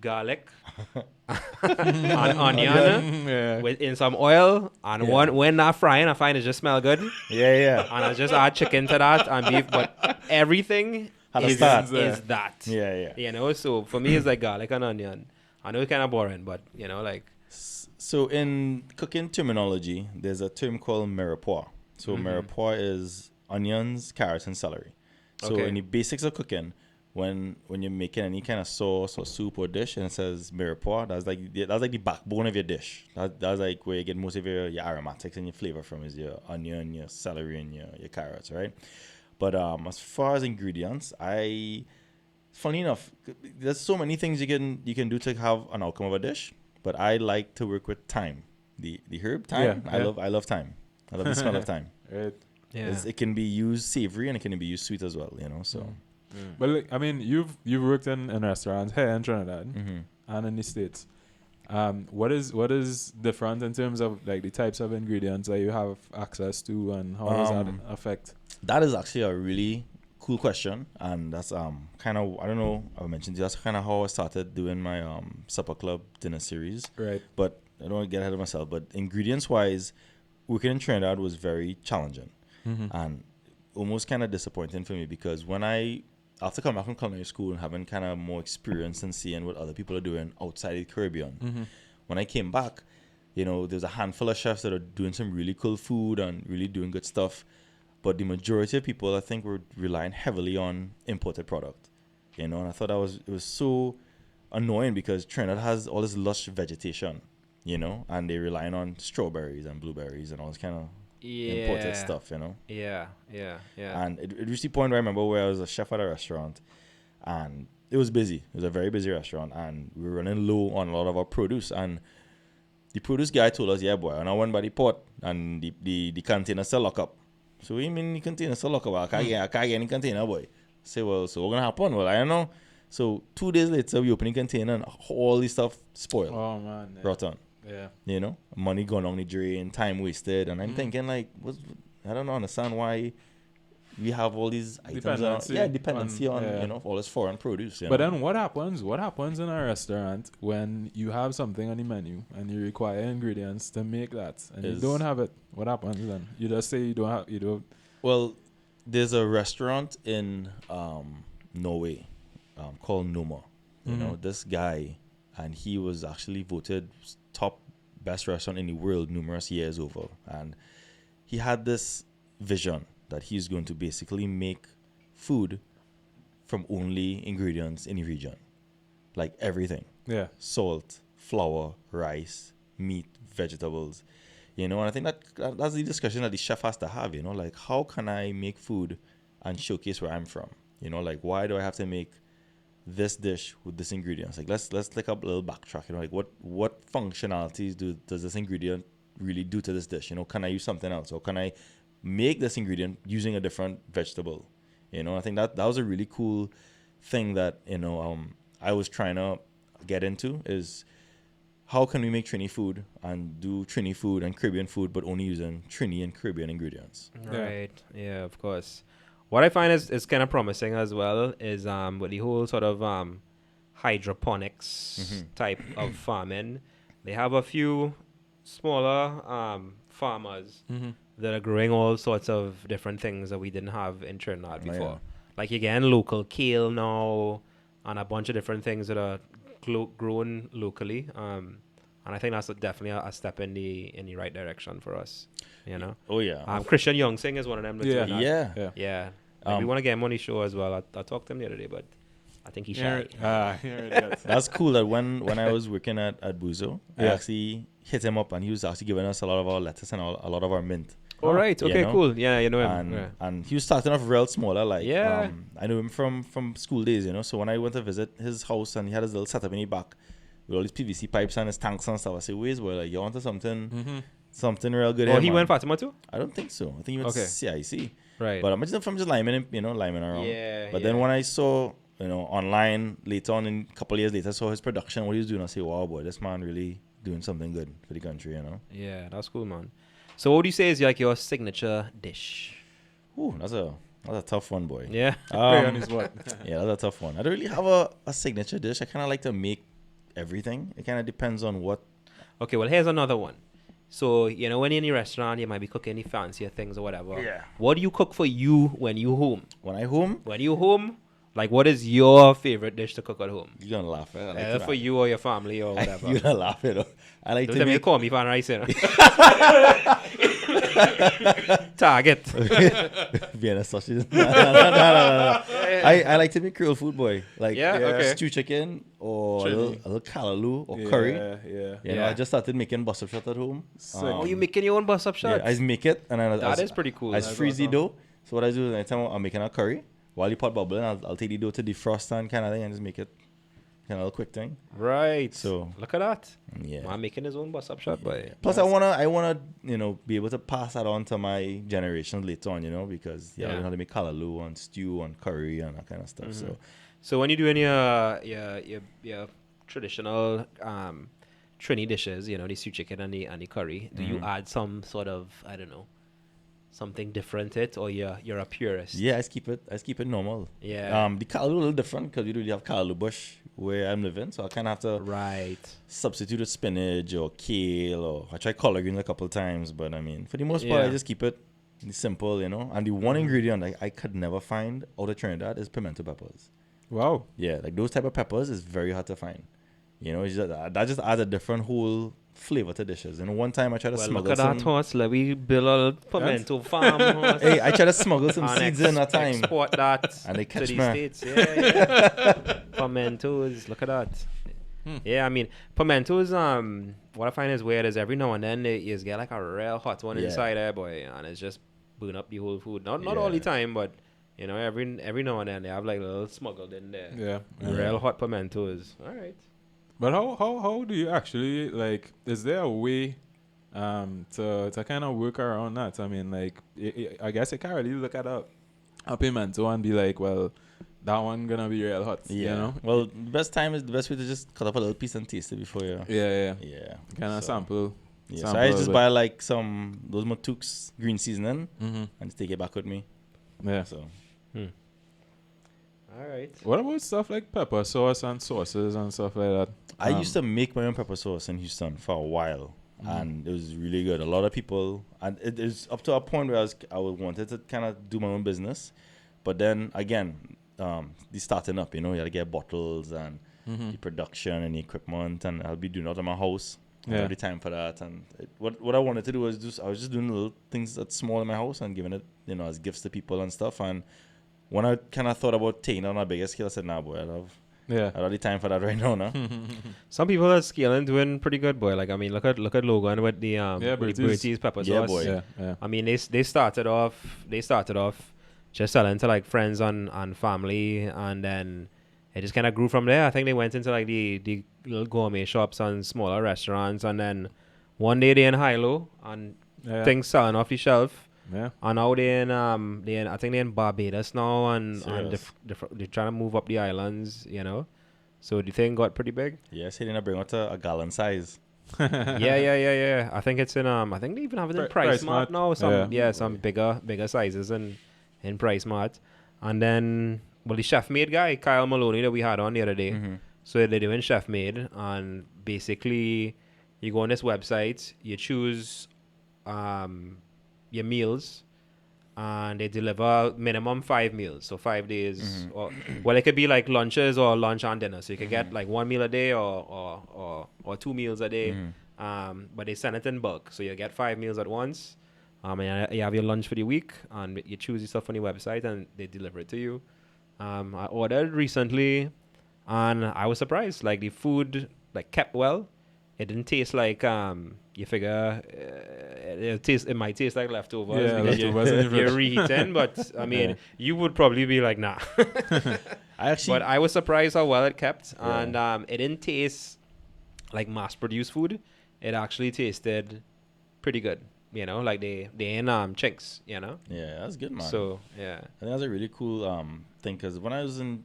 garlic and onion in some oil, and when not frying, I find it just smell good. Yeah. And I just add chicken to that and beef, but everything is that. Yeah. So for me, it's like garlic and onion. I know it's kind of boring, but like. So in cooking terminology, there's a term called Mirepoix. So Mirepoix is onions, carrots, and celery. So in the basics of cooking, when you're making any kind of sauce or soup or dish and it says Mirepoix, that's like the backbone of your dish. That's like where you get most of your aromatics and your flavor from, is your onion, your celery, and your carrots, right? But as far as ingredients, funny enough, there's so many things you can do to have an outcome of a dish. But I like to work with thyme, the herb thyme. I love thyme. I love the smell of thyme. Right. Yeah. It can be used savory and it can be used sweet as well, So. But like, I mean, you've worked in restaurants here in Trinidad and in the States. What is different in terms of like the types of ingredients that you have access to, and how does that affect? That is actually a really cool question, and that's kind of, I don't know, I mentioned that's kind of how I started doing my supper club dinner series. Right. But I don't want to get ahead of myself. But ingredients wise, working in Trinidad was very challenging and almost kind of disappointing for me, because after coming back from culinary school and having kind of more experience and seeing what other people are doing outside the Caribbean, when I came back, there's a handful of chefs that are doing some really cool food and really doing good stuff. But the majority of people, I think, were relying heavily on imported product, and I thought it was so annoying, because Trinidad has all this lush vegetation, and they're relying on strawberries and blueberries and all this kind of imported stuff, you know. Yeah. And it reached the point where I remember where I was a chef at a restaurant, and it was busy. It was a very busy restaurant, and we were running low on a lot of our produce. And the produce guy told us, yeah, boy, and I went by the port, and the container still lock up. So we mean the container still lock up. I can't get any container, boy. Say, well, so what's going to happen? Well, I don't know. So 2 days later, we open the container, and all the stuff spoiled. Oh, man. Yeah. Rotten. Yeah. You know, money gone on the drain, time wasted. And I'm thinking, like, I don't understand why we have all these items. Dependency on you know, all this foreign produce. But then what happens? What happens in a restaurant when you have something on the menu and you require ingredients to make that and you don't have it? What happens then? You just say you don't. Well, there's a restaurant in Norway called Noma. You know, this guy, and he was actually voted top best restaurant in the world numerous years over. And he had this vision that he's going to basically make food from only ingredients in the region. Like everything. Yeah. Salt, flour, rice, meat, vegetables. You know, and I think that's the discussion that the chef has to have, you know, like how can I make food and showcase where I'm from? You know, like why do I have to make this dish with this ingredients? Like let's take up a little backtrack, you know, like what functionalities does this ingredient really do to this dish? You know, can I use something else, or can I make this ingredient using a different vegetable? You know, I think that was a really cool thing that, you know, I was trying to get into, is how can we make Trini food and do Trini food and Caribbean food, but only using Trini and Caribbean ingredients. Right. Yeah, of course. What I find is kind of promising as well is with the whole sort of hydroponics type of farming. They have a few smaller farmers that are growing all sorts of different things that we didn't have in Trinidad before. Yeah. Like again, local kale now, and a bunch of different things that are grown locally. And I think that's definitely a step in the right direction for us. You know. Oh yeah. Christian Youngsing is one of them. Yeah. Yeah. Like we want to get him on the show as well. I talked to him the other day, but I think he's shy. That's cool that when I was working at Buzo, I actually hit him up, and he was actually giving us a lot of our lettuce and a lot of our mint. All right. Okay. You know? Cool. Yeah. You know him. And he was starting off real smaller. Like I knew him from school days. You know. So when I went to visit his house, and he had his little setup in the back with all these PVC pipes and his tanks and stuff, I said, "Wait, boy, like you wanted something real good." Oh, here, he man. went Fatima too? I don't think so. I think he went CIC. Right. But I'm just liming around. Yeah. But then when I saw, you know, online later on, in a couple of years later, saw his production, what he was doing, I say, wow, boy, this man really doing something good for the country, you know. Yeah, that's cool, man. So what would you say is like your signature dish? Ooh, that's a tough one, boy. Yeah. Yeah, that's a tough one. I don't really have a signature dish. I kind of like to make everything. It kind of depends on what. Okay, well, here's another one. So, you know, when you're in a restaurant, you might be cooking the fancier things or whatever. Yeah. What do you cook for you when you home? When I home? When you home, like, what is your favorite dish to cook at home? You're going to laugh, right? Either for you or your family or whatever. You're going to laugh, you know. I like to make... call me fan rice, you know. Target. Vienna sausage. No. I like to make Creole food, boy. Like stew chicken or a little callaloo or curry. You know, I just started making bus up shot at home. Oh, you making your own bus up shot? Yeah, I just make it, and that is pretty cool. I freeze the dough. So what I do is anytime I'm making a curry, while the pot bubbling, I'll take the dough to defrost and kind of thing, and just make it kind of a quick thing. Right. So look at that. Yeah. Man making his own bus up shot, boy. Plus, I wanna you know, be able to pass that on to my generation later on, you know, because I learn how to make callaloo and stew and curry and that kind of stuff. So when you're doing your traditional Trini dishes, you know, the stew chicken and the curry, do you add some sort of, I don't know, something different it, or you're a purist? Yeah, I keep it normal. Yeah. The callaloo a little different because we don't really have callaloo bush where I'm living, so I kind of have to substitute with spinach or kale, or I tried collard greens a couple of times, but I mean, for the most part, I just keep it simple, you know. And the one ingredient I could never find out of Trinidad is pimento peppers. Wow. Yeah, like those type of peppers is very hard to find. You know, it's just, that just adds a different whole flavor to dishes. And one time I tried to smuggle look at that horse. Let me build a pimento farm. Horse. Hey, I tried to smuggle some seeds in at time. Export that and they to catch the me. States. Yeah. Pimentos. Look at that. Yeah, I mean, pimentos, what I find is weird is every now and then you just get like a real hot one Yeah. inside there, boy, and it's just burn up the whole food. Not all the Yeah. time, but you know, every now and then they have like a little smuggled in there. Yeah. Real hot pimentos. All right. But how do you actually like? Is there a way to kind of work around that? I mean, like I guess you can't really look at a pimento and be like, well, that one gonna be real hot. Yeah. You know? Well, the best way to just cut up a little piece and taste it before you. Yeah. Yeah. Kind of So, sample. Yeah. sample So I a just bit. buy like those Matuks green seasoning Mm-hmm. and just take it back with me. Yeah. So All right. What about stuff like pepper sauce and sauces and stuff like that? I used to make my own pepper sauce in Houston for a while, and it was really good. A lot of people, and it is up to a point where I wanted to kind of do my own business, but then again, the starting up, you know, you had to get bottles and the production and the equipment, and I'll be doing it at my house. I don't Yeah. have the time for that, and what I wanted to do was I was just doing little things that's small in my house and giving it, you know, as gifts to people and stuff. And when I kind of thought about taking it on a bigger scale, I said, nah, boy, I don't have the time for that right now, no. Some people are scaling doing pretty good, boy. Like I mean, look at Logan with the British. British pepper sauce. Yeah, boy. Yeah. I mean, they started off just selling to like friends and family, and then it just kind of grew from there. I think they went into like the little gourmet shops and smaller restaurants, and then one day they in high-low and Yeah. things selling off the shelf. Yeah. And now they I think they're in Barbados now, and Serious? they're trying to move up the islands, you know. So the thing got pretty big. Yeah, say they're gonna bring out a gallon size. Yeah. I think it's in I think they even have it in Price Price Mart Mart. now. Yeah. Some bigger sizes in Price Mart. And then the chef made guy Kyle Maloney that we had on the other day. So they're doing chef made, and basically you go on this website, you choose your meals, and they deliver minimum 5 meals, so 5 days. Or well, it could be like lunches or lunch and dinner, so you can get like 1 meal a day or 2 meals a day. But they send it in bulk, so you get 5 meals at once. And you have your lunch for the week, and you choose your stuff on the website, and they deliver it to you. I ordered recently, and I was surprised. Like the food, like kept well. It didn't taste like you figure it might taste like leftovers Yeah, because leftovers in the fridge. you're reheating. But I mean, you would probably be like, nah. But I was surprised how well it kept, Yeah. and it didn't taste like mass-produced food. It actually tasted pretty good. You know, like they in chinks. You know, yeah, that's good, man. so yeah. I think that's a really cool thing, because when I was in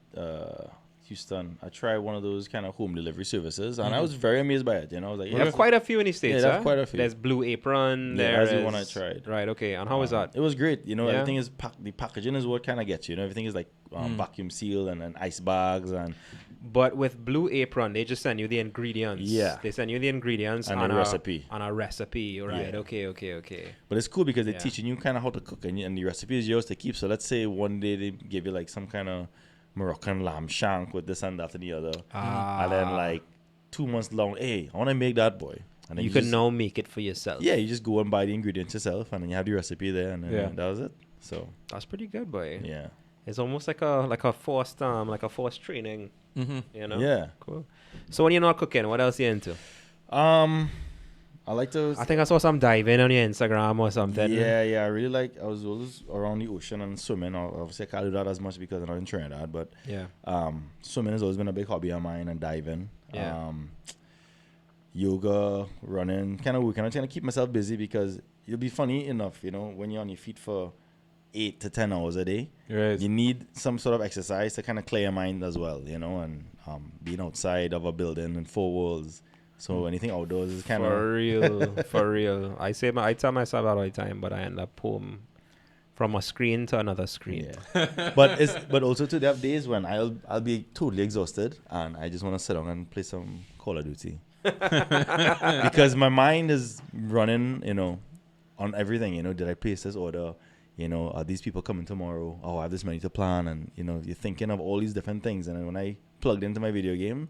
Houston, I tried one of those kind of home delivery services, and I was very amazed by it. You know, I was like, You have quite a few in the States, they have huh? quite a few. There's Blue Apron. Yeah, there that's the is- one I tried. Right, okay. And how was that? It was great. You know, Yeah. everything is the packaging is what kind of gets you. You know, everything is like vacuum sealed and ice bags and But with Blue Apron, they just send you the ingredients. Yeah. They send you the ingredients And on a recipe. On a recipe, right? Yeah. Okay. But it's cool because they're Yeah. teaching you kind of how to cook, and the recipe is yours to keep. So let's say one day they give you like some kind of Moroccan lamb shank with this and that and the other, and then like 2 months long, hey, I want to make that, boy. And then You can just, now make it for yourself. Yeah, you just go and buy the ingredients yourself, and then you have the recipe there, and then Yeah. that was it. So That's pretty good, boy. yeah, It's almost like a forced training, you know? yeah. Cool. So when you're not cooking, what else you into? I like to. I think I saw some diving on your Instagram or something. Yeah. I really like. I was always around the ocean and swimming. Obviously, I can't do that as much because I'm not in Trinidad. But Yeah. swimming has always been a big hobby of mine, and diving. Yeah. Yoga, running, kind of working. I'm trying to keep myself busy because it'll be funny enough, you know, when you're on your feet for 8 to 10 hours a day, Right. you need some sort of exercise to kind of clear your mind as well, you know, and being outside of a building and 4 walls. So anything outdoors is kind For of real. I tell myself that all the time, but I end up home from a screen to another screen. yeah. but also too, there are days when I'll be totally exhausted and I just want to sit down and play some Call of Duty because my mind is running, you know, on everything. You know, did I place this order? You know, are these people coming tomorrow? Oh, I have this money to plan, and you know, you're thinking of all these different things. And then when I plugged into my video game,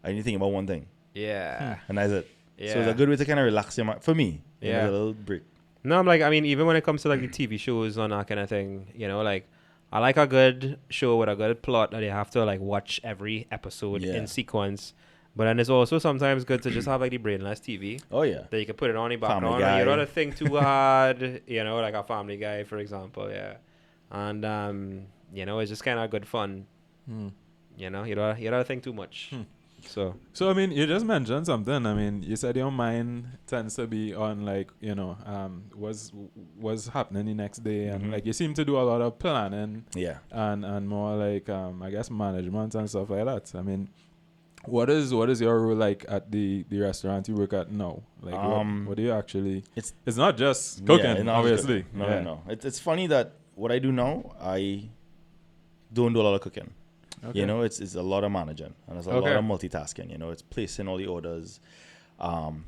I only think about one thing, Yeah. and that's it. Yeah. So it's a good way to kind of relax your mind for me. You know, Yeah. a little break. No, I'm like, I mean, even when it comes to like the TV shows and that kind of thing, you know, like I like a good show with a good plot that you have to like watch every episode Yeah. in sequence. But then it's also sometimes good to just have like the brainless TV Oh yeah. that you can put it on the Family background and you don't Guy. have to think too hard, like a Family Guy, for example, yeah. And, it's just kind of good fun, Hmm. you don't have to think too much. Hmm. So, I mean, you just mentioned something. I mean, you said your mind tends to be on like, what's happening the next day, and Mhm. like you seem to do a lot of planning Yeah. and more like I guess management and stuff like that. I mean, what is your role like at the restaurant you work at now? Like, what do you actually? It's It's not just yeah, cooking, not just obviously. cooking. No, Yeah. no. It's funny that what I do now, I don't do a lot of cooking. Okay. It's a lot of managing and it's a lot of multitasking. It's placing all the orders,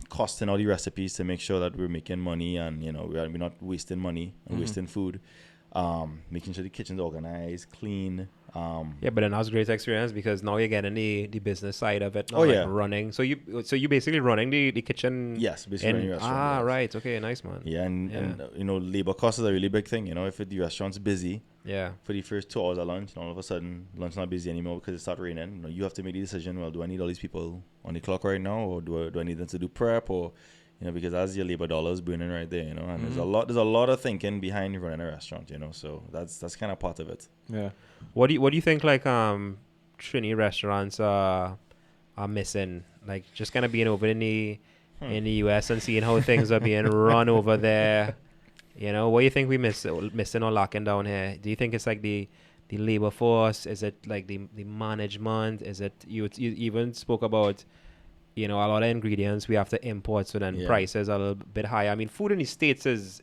costing all the recipes to make sure that we're making money and we're not wasting money and wasting food. Making sure the kitchen's organized, clean. yeah, but then that's a great experience because now you're getting the business side of it. Now, Oh, like yeah. running. So you basically running the kitchen. Yes, basically running a restaurant. Yes. Right. Okay, nice, man. Yeah, and labor cost is a really big thing. If the restaurant's busy Yeah. for the first 2 hours of lunch, and all of a sudden lunch's not busy anymore because it started raining. You have to make the decision. Well, do I need all these people on the clock right now, or do I need them to do prep, or because that's your labor dollars burning right there. And there's a lot of thinking behind running a restaurant. So that's kind of part of it. Yeah. What do you think like Trini restaurants are missing? Like just kind of being over in the US and seeing how things are being run over there. What do you think we missing or lacking down here? Do you think it's like the labor force? Is it like the management? Is it you even spoke about a lot of ingredients we have to import, so then prices are a little bit higher. I mean, food in the States is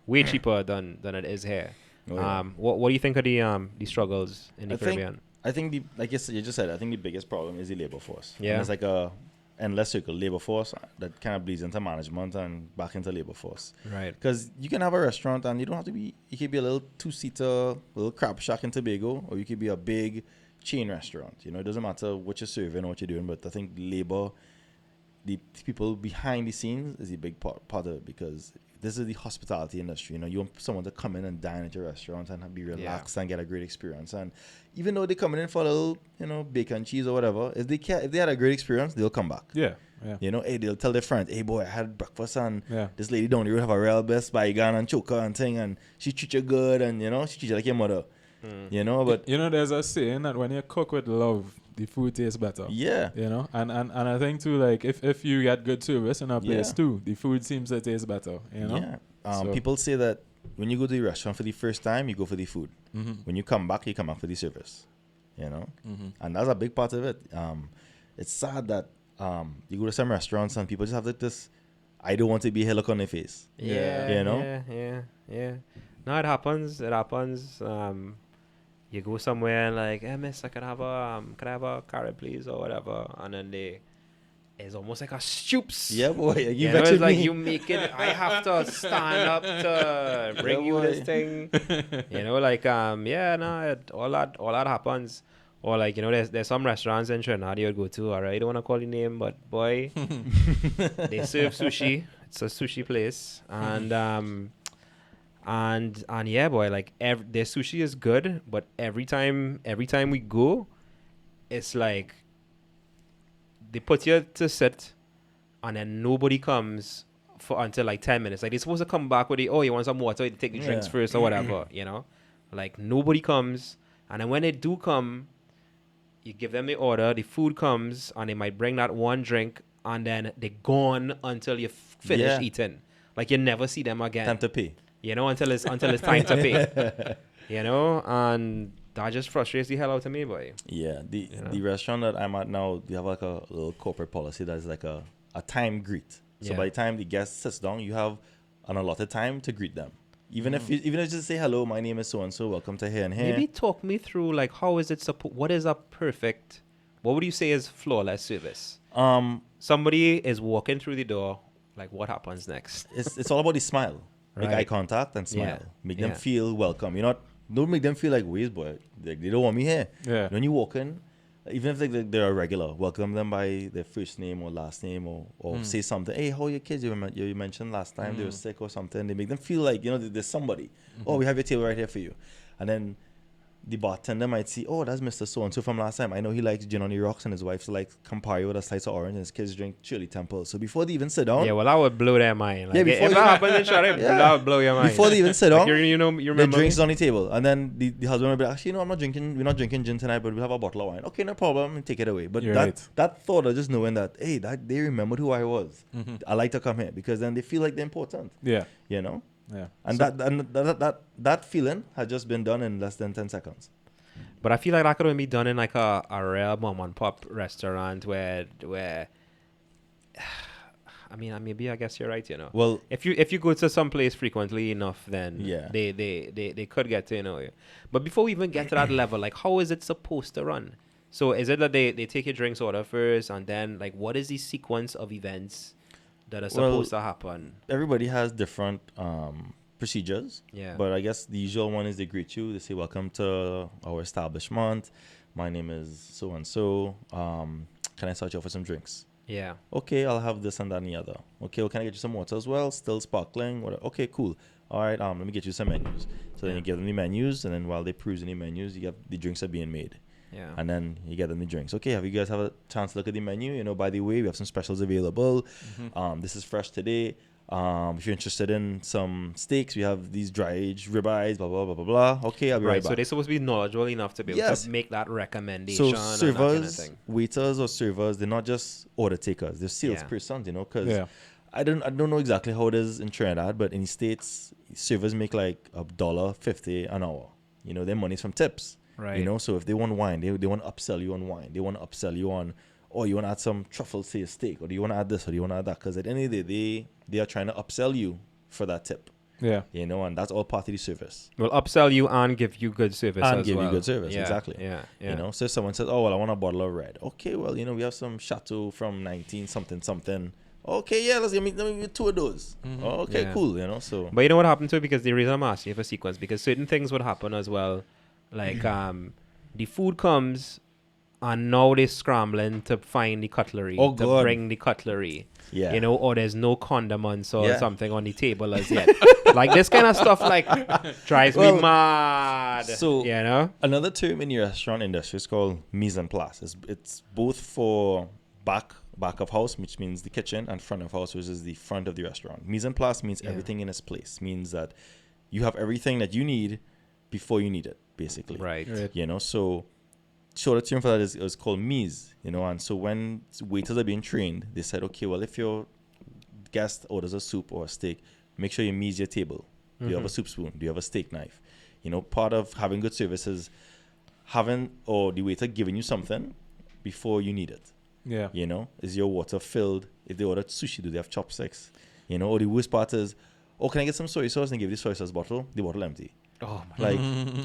way cheaper than it is here. Oh, yeah. What do you think of the struggles in the Caribbean? I think like you just said, I think the biggest problem is the labor force. Yeah. And it's like a endless circle. Labor force that kind of bleeds into management and back into labor force. Right. Because you can have a restaurant and you don't have to be, you could be a little 2-seater, little crab shack in Tobago, or you could be a big chain restaurant. It doesn't matter what you're serving or what you're doing, but I think labor, the people behind the scenes is a big part of it, because this is the hospitality industry. You want someone to come in and dine at your restaurant and be relaxed and get a great experience. And even though they're coming in for a little, bacon, cheese or whatever, if they had a great experience, they'll come back. Yeah. Hey, they'll tell their friends, hey boy, I had breakfast and Yeah. this lady down the road have a real best bygone and choker and thing, and she treat you good, and she treat you like your mother. But there's a saying that when you cook with love, the food tastes better. yeah, And I think too, like if you get good service in a place too, the food seems to taste better. yeah. So- People say that when you go to the restaurant for the first time, you go for the food. Mm-hmm. When you come back for the service. Mm-hmm. And that's a big part of it. It's sad that you go to some restaurants and people just have like this, I don't want to be here look on their face. Yeah. Yeah. No, it happens. You go somewhere and like, hey miss, could I have a carrot please or whatever, and then it's almost like a stoops. Yeah, boy. It's like you make it. I have to stand up to bring you this thing. All that happens. Or like there's some restaurants in Trinidad you would go to. Alright, I don't want to call the name, but boy, they serve sushi. It's a sushi place, and yeah, boy, like their sushi is good, but every time we go, it's like they put you to sit, and then nobody comes until like 10 minutes. Like they're supposed to come back with you want some water, you take the drinks first or whatever, Like nobody comes, and then when they do come, you give them the order, the food comes, and they might bring that one drink, and then they're gone until you finish eating. Like you never see them again. Time to pay. Until it's time to pay. And that just frustrates the hell out of me, boy. Yeah, the restaurant that I'm at now, they have like a little corporate policy that's like a time greet. So by the time the guest sits down, you have an allotted time to greet them. Even if you just say hello, my name is so and so, welcome to here and here. Maybe talk me through like how is it what is a perfect? What would you say is flawless service? Somebody is walking through the door. Like what happens next? It's all about the smile. Make eye contact and smile. Make them feel welcome. Don't make them feel like waste boy. They don't want me here. Yeah. When you walk in, even if they're a regular, welcome them by their first name or last name, or say something. Hey, how are your kids? You mentioned last time they were sick or something. They make them feel like there's somebody. Oh, we have your table right here for you. And then the bartender might see, oh, that's Mr. So-and-so from last time. I know he likes gin on the rocks and his wife likes Campari with a slice of orange and his kids drink Shirley Temple. So before they even sit down... Yeah, well, that would blow their mind. Like, Yeah, if before that happens in Shari, that would blow your mind. Before they even sit down, you the remember drinks is on the table. And then the husband will be like, actually, no, we're not drinking gin tonight, but we'll have a bottle of wine. Okay, no problem, and take it away. But that thought of just knowing that, hey, that they remembered who I was. I like to come here because then they feel like they're important. Yeah. You know? Yeah. And that feeling had just been done in less than 10 seconds. But I feel like that could only be done in like a real mom and pop restaurant where I mean maybe I guess you're right, you know. Well, if you go to some place frequently enough, then yeah, they could get to know you. But before we even get to that level, like how is it supposed to run? So is it that they take your drinks order first and then like what is the sequence of events that are supposed to happen? Everybody has different procedures. Yeah. But I guess the usual one is they greet you. They say, welcome to our establishment. My name is so-and-so. Can I start you off with some drinks? Yeah. Okay, I'll have this and that and the other. Okay, well, can I get you some water as well? Still sparkling? Whatever. Okay, cool. All right, let me get you some menus. So then you give them the menus, and then while they're perusing the menus, you get the drinks are being made. Yeah. And then you get them the drinks. Okay, have you guys have a chance to look at the menu? You know, by the way, we have some specials available. This is fresh today. If you're interested in some steaks, we have these dry-aged ribeyes, blah, blah, blah, blah, blah. Okay, I'll be right back. So they're supposed to be knowledgeable enough to be able to make that recommendation. So servers, and that kind of thing. waiters or servers, they're not just order takers. They're salespersons, you know, because I don't know exactly how it is in Trinidad, but in the States, servers make like $1.50 an hour. You know, their money's from tips. Right. You know, so if they want wine, they want to upsell you on wine. They want to upsell you on, oh, you want to add some truffle to your steak, or do you want to add this, or do you want to add that? Because at the end of the day, they are trying to upsell you for that tip. Yeah. You know, and that's all part of the service. Well, upsell you and give you good service and as give well. you good service, Yeah, exactly. Yeah. You know, so if someone says, oh, well, I want a bottle of red. Okay, well, you know, we have some Chateau from 19 something. Okay, yeah, let me get 2 of those. Okay, cool, you know, so. But you know what happened to it? Because the reason I'm asking you for sequence, because certain things would happen as well. Like, the food comes, and now they're scrambling to find the cutlery, to bring the cutlery. Yeah. You know, or there's no condiments or something on the table as yet. Like, this kind of stuff, like, drives me mad. So, you know? Another term in the restaurant industry is called mise en place. It's both for back of house, which means the kitchen, and front of house, which is the front of the restaurant. Mise en place means everything in its place. Means that you have everything that you need before you need it, basically. Right. You know, so shorter term for that is called mise, you know, and so when waiters are being trained, they said, okay, well, if your guest orders a soup or a steak, make sure you mise your table. Do you have a soup spoon? Do you have a steak knife? You know, part of having good service is having, or the waiter giving you something before you need it. Yeah. You know, is your water filled? If they order sushi, do they have chopsticks? You know, or the worst part is, oh, can I get some soy sauce? And give you the soy sauce bottle, the bottle empty. Oh my like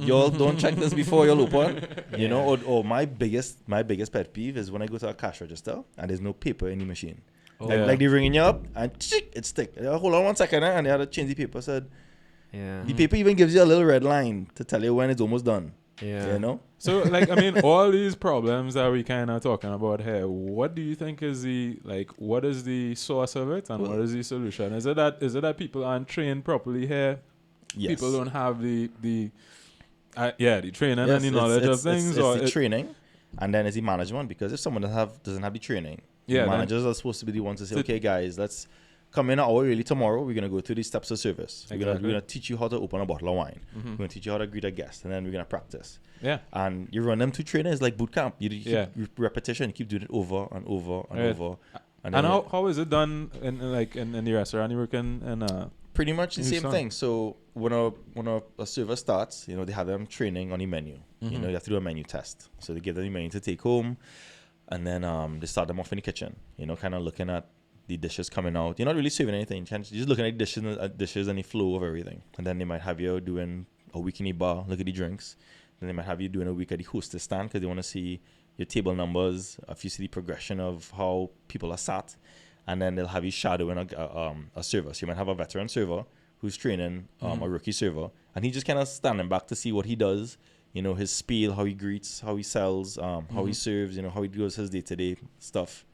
y'all don't check this before y'all open, you know. Or my biggest pet peeve is when I go to a cash register and there's no paper in the machine. Like they ringing you up and it stick. Hold on 1 second, and they had to change the paper. Said the paper even gives you a little red line to tell you when it's almost done. Yeah, you know. So like I mean, all these problems that we kind of talking about here, what do you think is what is the source of it, and what is the solution? Is it that people aren't trained properly here? Yes. People don't have the training and the knowledge of things. It's the training, and then it's the management. Because if someone doesn't have the training, the managers are supposed to be the ones to say, okay, guys, let's come in an hour early tomorrow. We're gonna go through these steps of service. We're gonna teach you how to open a bottle of wine. We're gonna teach you how to greet a guest, and then we're gonna practice. Yeah. And you run them through training. It's like boot camp. You keep repetition. You keep doing it over and over and over. And how is it done in the restaurant you work in? Pretty much the same thing. So when a server starts, you know, they have them training on the menu. You know, you have to do a menu test. So they give them the menu to take home, and then they start them off in the kitchen. You know, kind of looking at the dishes coming out. You're not really serving anything. You're just looking at the dishes and the flow of everything. And then they might have you doing a week in the bar, look at the drinks. Then they might have you doing a week at the hostess stand because they want to see your table numbers, if you see the progression of how people are sat. And then they'll have you shadowing a server. So you might have a veteran server who's training a rookie server. And he's just kind of standing back to see what he does. You know, his spiel, how he greets, how he sells, how he serves, you know, how he does his day-to-day stuff.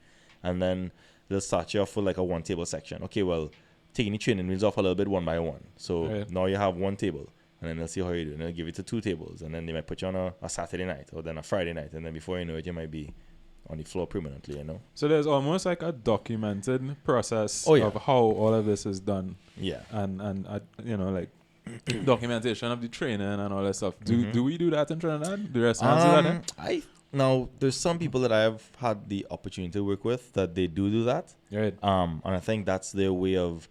And then they'll start you off with like a one-table section. Okay, well, taking the training wheels off a little bit one by one. So now you have one table. and then they'll see how you do. And they'll give it to 2 tables, and then they might put you on a Saturday night or then a Friday night, and then before you know it, you might be on the floor permanently, you know. So there's almost like a documented process Oh, yeah. of how all of this is done, Yeah. and you know, like documentation of the training and all that stuff. Do we do that in Trinidad? Do restaurants do that? Now there's some people that I've had the opportunity to work with that they do that. Right. And I think that's their way of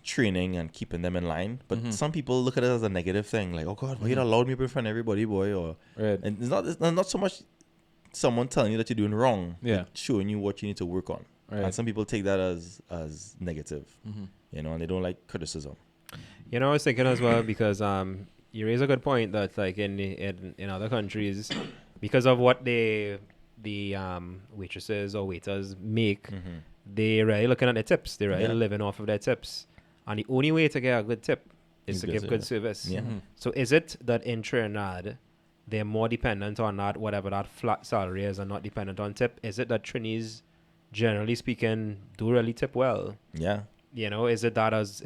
training and keeping them in line. But some people look at it as a negative thing, like, oh God, why you allowed me to be in front of everybody, boy? Or Right. and it's not so much someone telling you that you're doing wrong, Yeah. but showing you what you need to work on. Right. And some people take that as negative, you know, and they don't like criticism. You know, I was thinking as well because you raise a good point that like in other countries, because of what the waitresses or waiters make, they're really looking at their tips. They're really living off of their tips, and the only way to get a good tip is to give good service. Yeah. So is it that in Trinidad they're more dependent on that whatever that flat salary is and not dependent on tip? Is it that Trinis, generally speaking, do really tip well? Yeah. You know, is it that is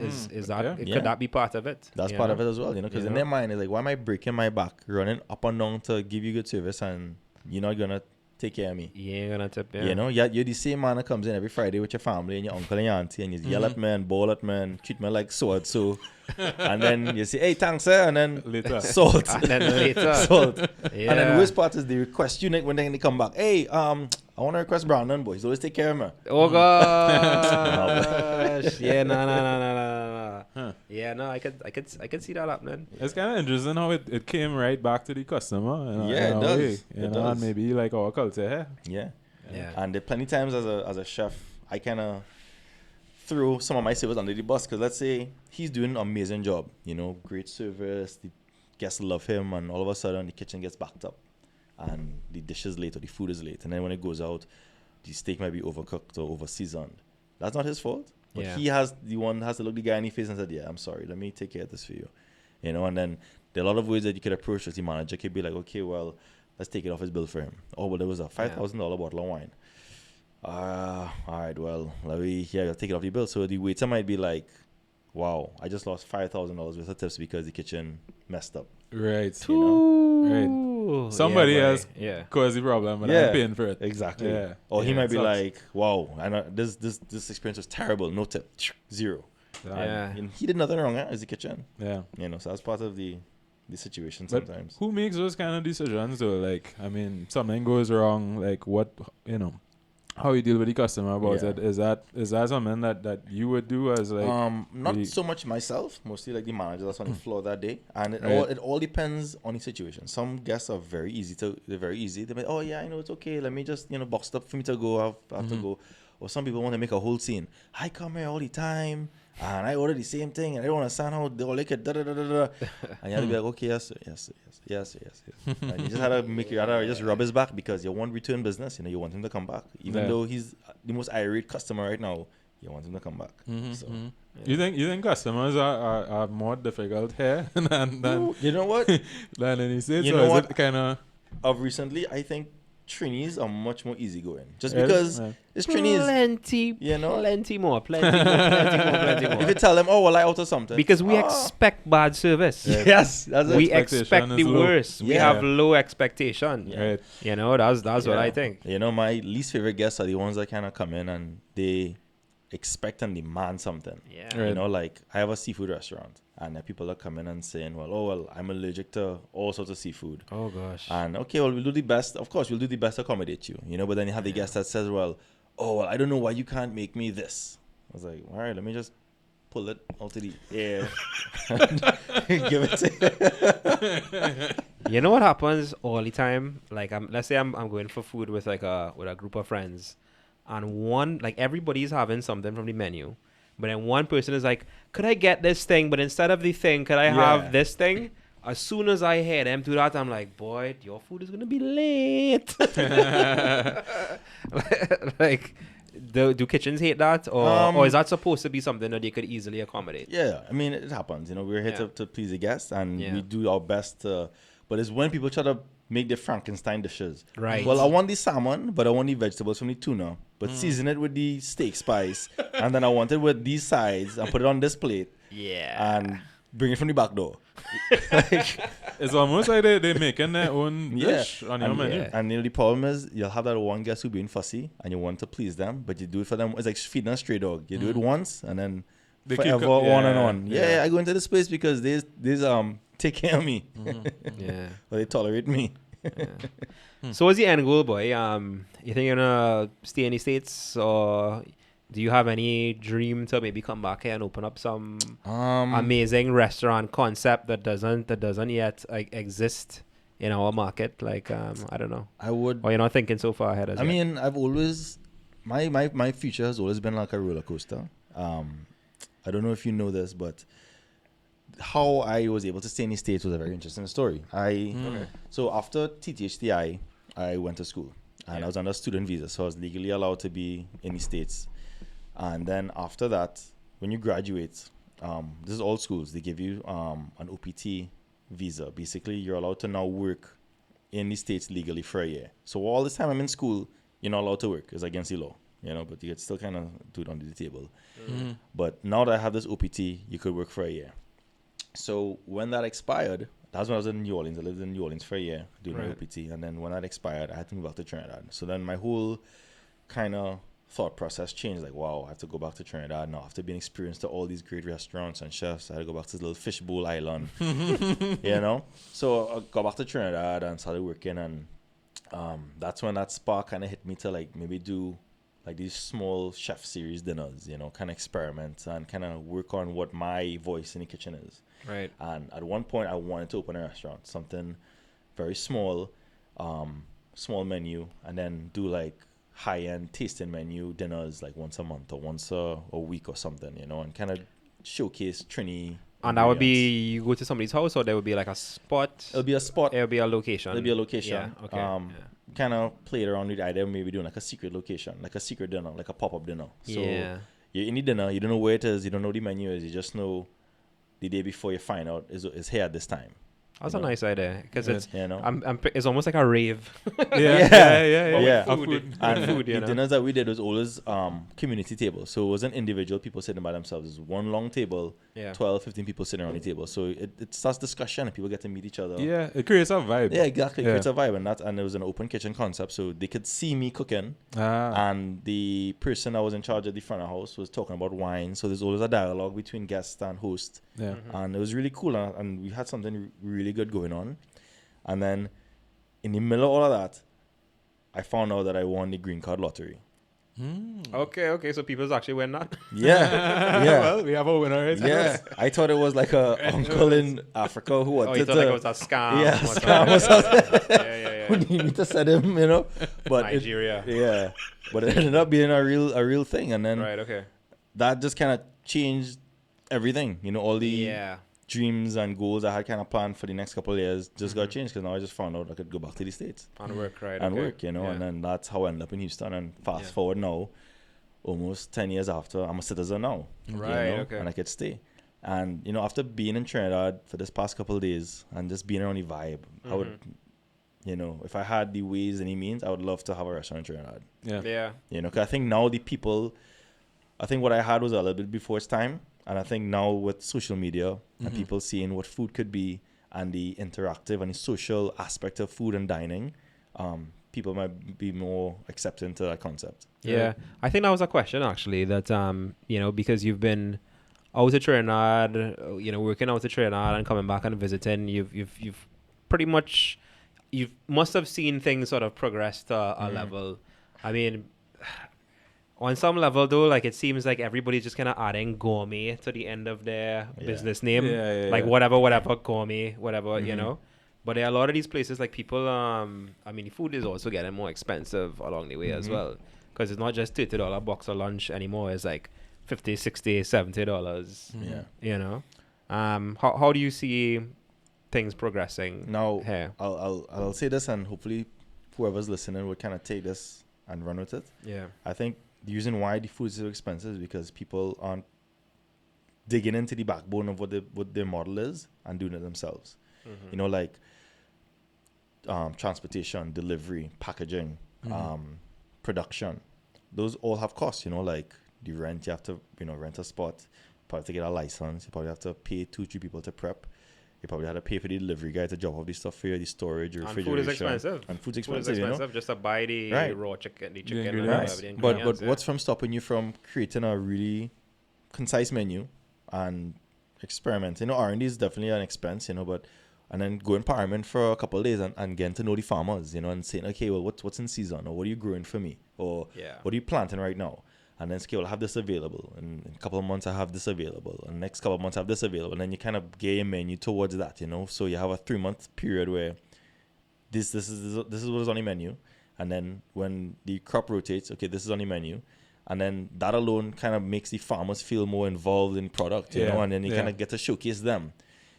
that Yeah. could that be part of it? That's part of it as well, you know, because in their mind, it's like, why am I breaking my back, running up and down to give you good service, and you're not going to take care of me? You ain't gonna tip, yeah. You know, you're the same man that comes in every Friday with your family and your uncle and your auntie, and you yell at me and bawl at me and treat me like sword. So, and then you say, hey, thanks, sir, and then Later. salt. And then later. Salt. Yeah. And then the worst part is they request you when they come back. Hey, I want to request Brandon, boy. He's always take care of me. Oh gosh. Yeah, no. Huh. Yeah, no, I could see that happening. It's kind of interesting how it came right back to the customer. Yeah, it does. It And does. maybe like our culture. Yeah. Yeah. And there plenty times as a chef, I kind of throw some of my service under the bus, because let's say he's doing an amazing job, you know, great service, the guests love him, and all of a sudden the kitchen gets backed up and the dish is late or the food is late, and then when it goes out, the steak might be overcooked or over seasoned. That's not his fault, but Yeah. he has to look the guy in the face and said, yeah, I'm sorry, let me take care of this for you, you know. And then there are a lot of ways that you could approach this. The manager could be like, okay, well, let's take it off his bill for him. Oh, well, there was a $5,000 bottle of wine. All right, well, I'll take it off the bill. So the waiter might be like, wow, I just lost $5,000 worth of tips because the kitchen messed up. Right. You know? Right. Somebody boy. else Yeah. caused the problem, but Yeah. I'm paying for it. Exactly. Yeah. Or he Yeah, might be sucks. like, wow, I know this experience was terrible. No tip. Zero. Yeah. And he did nothing wrong as the kitchen. Yeah. You know, so that's part of the situation But sometimes. who makes those kind of decisions though? Like, I mean, something goes wrong. Like, what, you know, how you deal with the customer about Yeah. it? Is that something that you would do as like? Not the- so much myself, mostly like the manager that's on the floor that day, and Right. it all depends on the situation. Some guests are very easy. They're like, oh yeah, I know, it's okay, let me just, you know, boxed up for me to go, I have to go. Or some people want to make a whole scene. I come here all the time and I order the same thing and I don't understand how they all like it, da da da da da. And you have to be like, okay, yes, sir. And you just had to just rub his back, because you want return business. You know, you want him to come back, even though he's the most irate customer right now. You want him to come back. So You think customers are more difficult here than you know what? than in the States? You or know is what? it kind of Of recently, I think Trinis are much more easygoing, just Really? because Yeah. it's Trinis. Plenty, You know? plenty more. Plenty more. If you tell them, oh well, I out or something, Because we expect bad service. yes, that's We it. Expectation expect the is low. worst. We Yeah. have low expectation. right? You know, that's what Yeah. I think. You know, my least favorite guests are the ones that kind of come in and they expect and demand something. Yeah. Right. You know, like I have a seafood restaurant, and there are people that come in and saying, well, I'm allergic to all sorts of seafood. Oh gosh. And okay, well, we'll do the best. Of course, we'll do the best to accommodate you. You know, but then you have the guest that says, well, I don't know why you can't make me this. I was like, all right, let me just pull it out of the air and give it to you. You know what happens all the time? Like, let's say I'm going for food with a group of friends, and everybody's having something from the menu, but then one person is like, "Could I get this thing? But instead of the thing, could I have this thing?" As soon as I hear them do that, I'm like, "Boy, your food is gonna be late." Like, do kitchens hate that, or is that supposed to be something that they could easily accommodate? Yeah, I mean, it happens. You know, we're here Yeah. to please the guests, and Yeah. we do our best to. But it's when people try to make the Frankenstein dishes. Right. Well, I want the salmon, but I want the vegetables from the tuna, but season it with the steak spice, and then I want it with these sides and put it on this plate. Yeah. And bring it from the back door. It's almost like they making their own Yeah. dish on your And, menu. and the problem is you'll have that one guest who being fussy and you want to please them, but you do it for them. It's like feeding a stray dog. You do it once and then They keep forever co- on and yeah, on. yeah. I go into this place because they take care of me. Yeah. Or they tolerate me. So what's the end goal, boy? You think you're gonna stay in the States, or do you have any dream to maybe come back here and open up some amazing restaurant concept that doesn't yet like exist in our market? Like I don't know. I would. Or you're not thinking so far ahead as I yet? mean, I've always my future has always been like a roller coaster. I don't know if you know this, but how I was able to stay in the States was a very interesting story. So after TTHTI, I went to school and I was on a student visa, so I was legally allowed to be in the States. And then after that, when you graduate, this is all schools, they give you an OPT visa. Basically, you're allowed to now work in the States legally for a year. So all this time I'm in school, you're not allowed to work. It's against the law, but you could still kind of do it under the table. But now that I have this OPT, you could work for a year. So when that expired, that's when I was in New Orleans. I lived in New Orleans for a year doing my OPT. And then when that expired, I had to move back to Trinidad. So then my whole kind of thought process changed. Like, wow, I have to go back to Trinidad now. After being experienced to all these great restaurants and chefs, I had to go back to this little fishbowl island, So I got back to Trinidad and started working. And that's when that spark kind of hit me to like maybe do like these small chef series dinners, kind of experiment and kind of work on what my voice in the kitchen is. Right. And at one point I wanted to open a restaurant, something very small, small menu, and then do like high-end tasting menu dinners like once a month or once a week or something, and kind of showcase Trini. And that would be, you go to somebody's house, or there would be like a spot? It'll be a spot. It'll be a location. It'll be a location. Yeah, okay. Kind of played around with the idea of maybe doing like a secret location, like a secret dinner, like a pop-up dinner. So you're in the dinner, you don't know where it is, you don't know what the menu is, you just know the day before you find out is here at this time. That's a nice idea, because it's it's almost like a rave. Yeah. Food. And food, the dinners that we did was always community tables. So it wasn't individual people sitting by themselves. It was one long table, 12, 15 people sitting around the table. So it starts discussion and people get to meet each other. Yeah, it creates a vibe. Yeah, exactly. It creates a vibe. And it was an open kitchen concept. So they could see me cooking. And the person that was in charge of the front of the house was talking about wine. So there's always a dialogue between guest and host. Yeah. And it was really cool. And we had something really good going on. And then in the middle of all of that, I found out that I won the green card lottery. Okay, so people's actually win that? Yeah. Well, we have a winner right Yeah. I thought it was like a uncle in Africa who wanted you thought to... like it was a scam? Yeah, or scam or something. yeah. Who needed to send him, But Nigeria. But it ended up being a real thing. And then Right, okay. that just kind of changed everything. All the dreams and goals I had kind of planned for the next couple of years just got changed because now I just found out I could go back to the States. And work, right. And okay. work, and then that's how I ended up in Houston. And fast forward now, almost 10 years after, I'm a citizen now. Right, okay. And I could stay. And, after being in Trinidad for this past couple of days and just being around the vibe, I would, if I had the ways and the means, I would love to have a restaurant in Trinidad. Yeah. Because I think now the people, I think what I had was a little bit before its time. And I think now with social media and people seeing what food could be and the interactive and the social aspect of food and dining, people might be more accepting to that concept. Yeah. I think that was a question actually that, because you've been out of Trinidad, working out of Trinidad and coming back and visiting, you've pretty much, you must have seen things sort of progress to a level. I mean, on some level, though, like it seems like everybody's just kind of adding gourmet to the end of their business name, like whatever gourmet, whatever, But there are a lot of these places, like people. I mean, the food is also getting more expensive along the way as well, because it's not just $30 box of lunch anymore. It's like $50, $60, $70. How do you see things progressing now here? I'll say this, and hopefully whoever's listening would kind of take this and run with it. I think the reason why the food is so expensive is because people aren't digging into the backbone of what their model is and doing it themselves. Like transportation, delivery, packaging, production. Those all have costs, like the rent, you have to, rent a spot. probably have to get a license. You probably have to pay 2-3 people to prep. You probably have to pay for the delivery guy to drop off the stuff for you, the storage, And refrigeration. food is expensive. And food's Food is expensive, you know. expensive just to buy the Right. raw chicken, the The chicken, and ingredients. whatever the But ingredients. what's from stopping you from creating a really concise menu and experiment? You know, R&D is definitely an expense, you know, but and then go in Parliament for a couple of days and getting to know the farmers, you know, and saying, okay, well, what's in season, or what are you growing for me, or Yeah. what are you planting right now? And then, okay, well, I have this available. And in a couple of months, I have this available. And next couple of months, I have this available. And then you kind of get your menu towards that, you know. So you have a 3-month period where this is what is on the menu. And then when the crop rotates, okay, this is on the menu. And then that alone kind of makes the farmers feel more involved in product, you know. And then you kind of get to showcase them,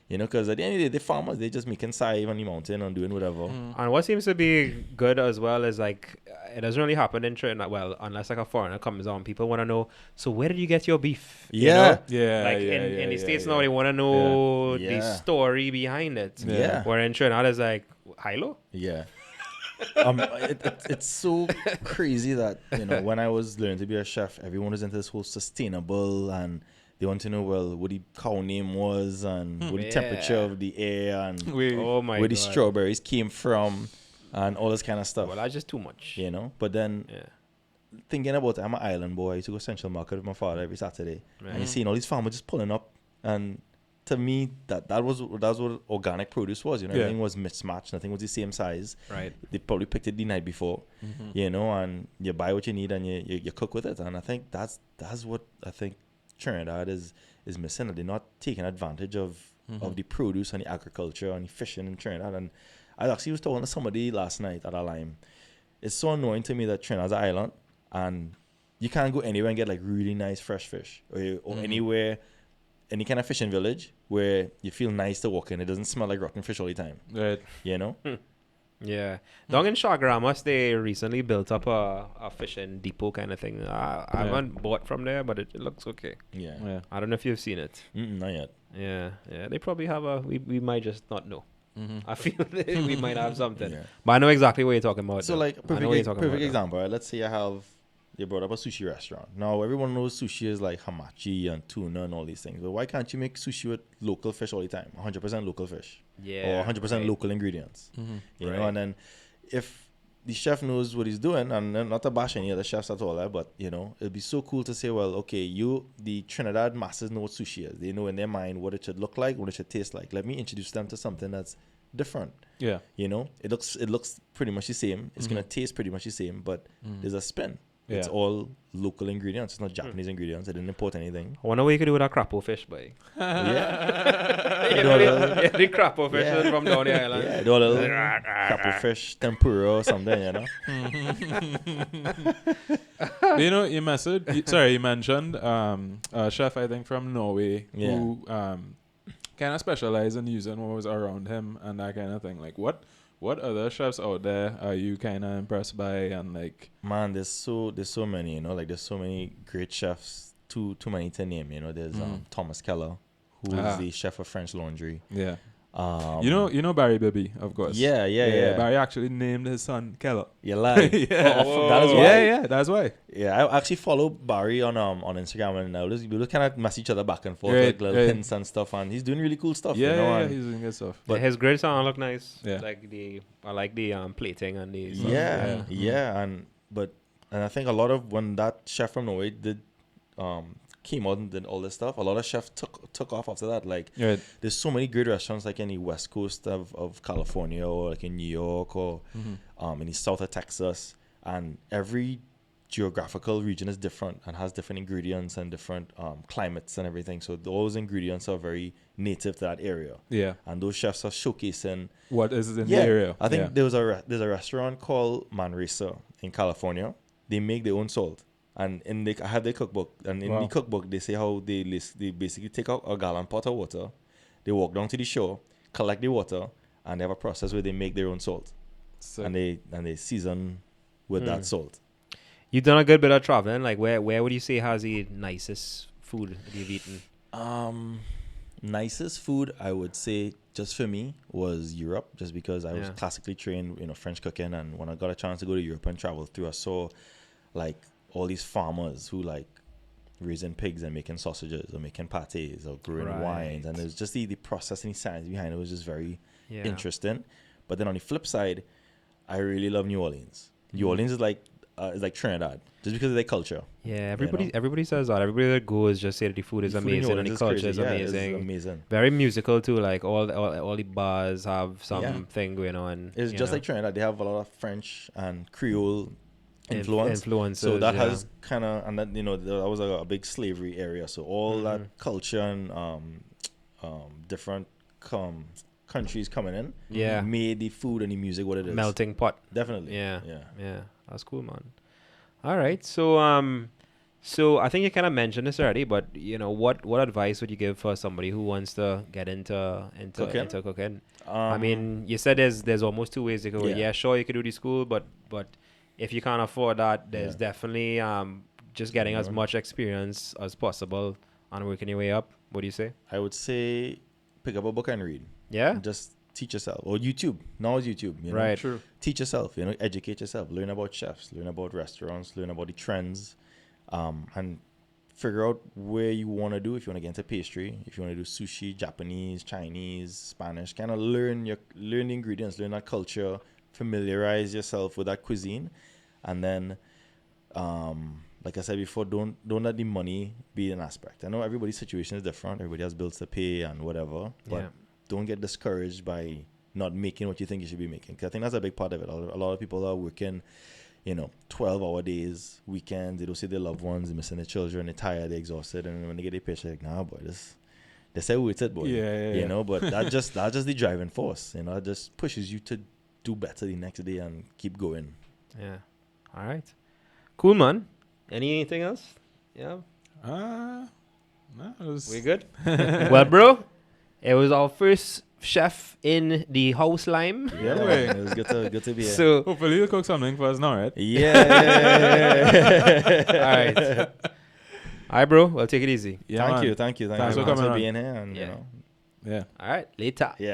you know, because at the end of the day, the farmers, they just making side on the mountain and doing whatever. And what seems to be good as well is like it doesn't really happen in Trinidad. Well, unless like a foreigner comes on, people want to know. So where did you get your beef? You Yeah. know? Yeah, Like yeah, in the yeah, States yeah. now, they want to know the Yeah. story behind it. Yeah. Where in Trinidad is like Hilo. Yeah. It's so crazy that, you know, when I was learning to be a chef, everyone was into this whole sustainable, and they want to know, well, what the cow name was, and what the Yeah. temperature of the air, and Oh my where god. the strawberries came from, and all this kind of stuff. Well, that's just too much. You know, but then Yeah. thinking about it, I'm an island boy. I used to go Central Market with my father every Saturday, Right. and you seeing all these farmers just pulling up, and to me, that was what organic produce was. You know, Yeah. everything was mismatched. Nothing was the same size. Right. They probably picked it the night before, you know, and you buy what you need and you cook with it. And I think that's what I think Trinidad is missing. They're not taking advantage of the produce and the agriculture and the fishing in Trinidad. And I actually was talking to somebody last night at a lime. It's so annoying to me that Trinidad's an island and you can't go anywhere and get like really nice fresh fish, or anywhere, any kind of fishing village where you feel nice to walk in. It doesn't smell like rotten fish all the time, Right. you know? Yeah. Down in Chaguaramas, they recently built up a fishing depot kind of thing. I haven't bought from there, but it looks okay. Yeah. Yeah. I don't know if you've seen it. Not yet. Yeah. Yeah. They probably have we might just not know. I feel that we might have something. Yeah. But I know exactly what you're talking about. So though. like I know what you're talking perfect about, example, right? Let's say you brought up a sushi restaurant. Now everyone knows sushi is like hamachi and tuna and all these things. But why can't you make sushi with local fish all the time? 100% local fish. though. Yeah. Or 100% right. local ingredients. You know, Right. and then if the chef knows what he's doing, and not to bash any other chefs at all, but you know, it'd be so cool to say, well, okay, the Trinidad masses know what sushi is. They know in their mind what it should look like, what it should taste like. Let me introduce them to something that's different. Yeah. You know, it looks pretty much the same. It's gonna taste pretty much the same, but there's a spin. It's Yeah. all local ingredients. It's not Japanese ingredients. I didn't import anything. I wonder what you could do with a crapo fish, boy. Yeah, You know, the crapo fish is from down the island. yeah. Do a little crappy fish tempura or something. You know. You know, you mentioned a chef, I think, from Norway who kind of specialized in using what was around him and that kind of thing. Like, what other chefs out there are you kind of impressed by? And like, Man, there's so many. You know, like there's so many great chefs. Too many to name. You know, there's Thomas Keller, who is the chef of French Laundry. yeah. You know Barry Bibby, of course. Yeah. Barry actually named his son Keller. You lie. Yeah. Oh, that is why. Yeah, that's why. Yeah, I actually follow Barry on Instagram, and we just kind of mess each other back and forth Right, with little hints and stuff, and he's doing really cool stuff. Yeah, you know, yeah, and he's doing good stuff. But his grills sound look nice. Yeah. Like I like the plating and the stuff. yeah, and I think a lot of when that chef from Norway did came out and did all this stuff, a lot of chefs took off after that. Like Right. there's so many great restaurants like in the west coast of California, or like in New York, or in the south of Texas, and every geographical region is different and has different ingredients and different climates and everything. So those ingredients are very native to that area, Yeah. and those chefs are showcasing. What is it in the area? I think there's a restaurant called Manresa in California. They make their own salt, and I have their cookbook, and in the cookbook they say how they basically take out a gallon pot of water, they walk down to the shore, collect the water, and they have a process where they make their own salt, So, and they season with that salt. You've done a good bit of traveling. Like where would you say has the nicest food that you've eaten? Nicest food, I would say, just for me, was Europe, just because I was Yeah. classically trained, French cooking, and when I got a chance to go to Europe and travel through, I saw like all these farmers who like raising pigs and making sausages or making pates or growing Right. wines. And it was just the process and the science behind it was just very Yeah. interesting. But then on the flip side, I really love New Orleans. New Orleans is like Trinidad, just because of their culture. Yeah, you know? everybody says that. Everybody that goes just say that the food is The food in New amazing and the Orleans is culture crazy. is Yeah, amazing. It's amazing. Very musical too. Like all the bars have Yeah. something going on. It's you just know. like Trinidad. They have a lot of French and Creole influence. Influences. So that yeah. has kind of, and that, that was a big slavery area. So all that culture and different countries coming in Yeah. made the food and the music what it is. melting pot. Definitely. Yeah. Yeah. Yeah, that's cool, man. All right, so I think you kind of mentioned this already, but what advice would you give for somebody who wants to get into Cooking? into cooking? I mean, you said there's almost two ways to go. Yeah. Yeah, sure, you could do the school, but if you can't afford that, there's Yeah. definitely just getting as Yeah. much experience as possible and working your way up. What do you say? I would say pick up a book and read. Yeah, Just teach yourself. Or YouTube. Now it's YouTube. right. True. Teach yourself, educate yourself, learn about chefs, learn about restaurants, learn about the trends, and figure out where you want to do. If you want to get into pastry, if you want to do sushi, Japanese, Chinese, Spanish, kind of learn the ingredients, learn that culture, familiarize yourself with that cuisine, and then, like I said before, don't let the money be an aspect. I know everybody's situation is different. Everybody has bills to pay and whatever, but Yeah. don't get discouraged by not making what you think you should be making. 'Cause I think that's a big part of it. A lot of people are working, 12-hour days, weekends. They don't see their loved ones. They're missing their children. They're tired. They're exhausted. And when they get their paycheck, like, nah, boy, they say worth it, boy. Yeah. But that's just the driving force. It just pushes you to do better the next day and keep going. Yeah. All right. Cool, man. Anything else? Yeah. No, it was We good? Well, bro, it was our first chef in the house lime. Yeah, way. it was good to be here. So, Hopefully you'll cook something for us now, right? Yeah. all right. All right, bro. Well, take it easy. Yeah, Thank man. you. Thanks you for very much coming for on. being here. And, Yeah. Yeah. All right. Later. yeah.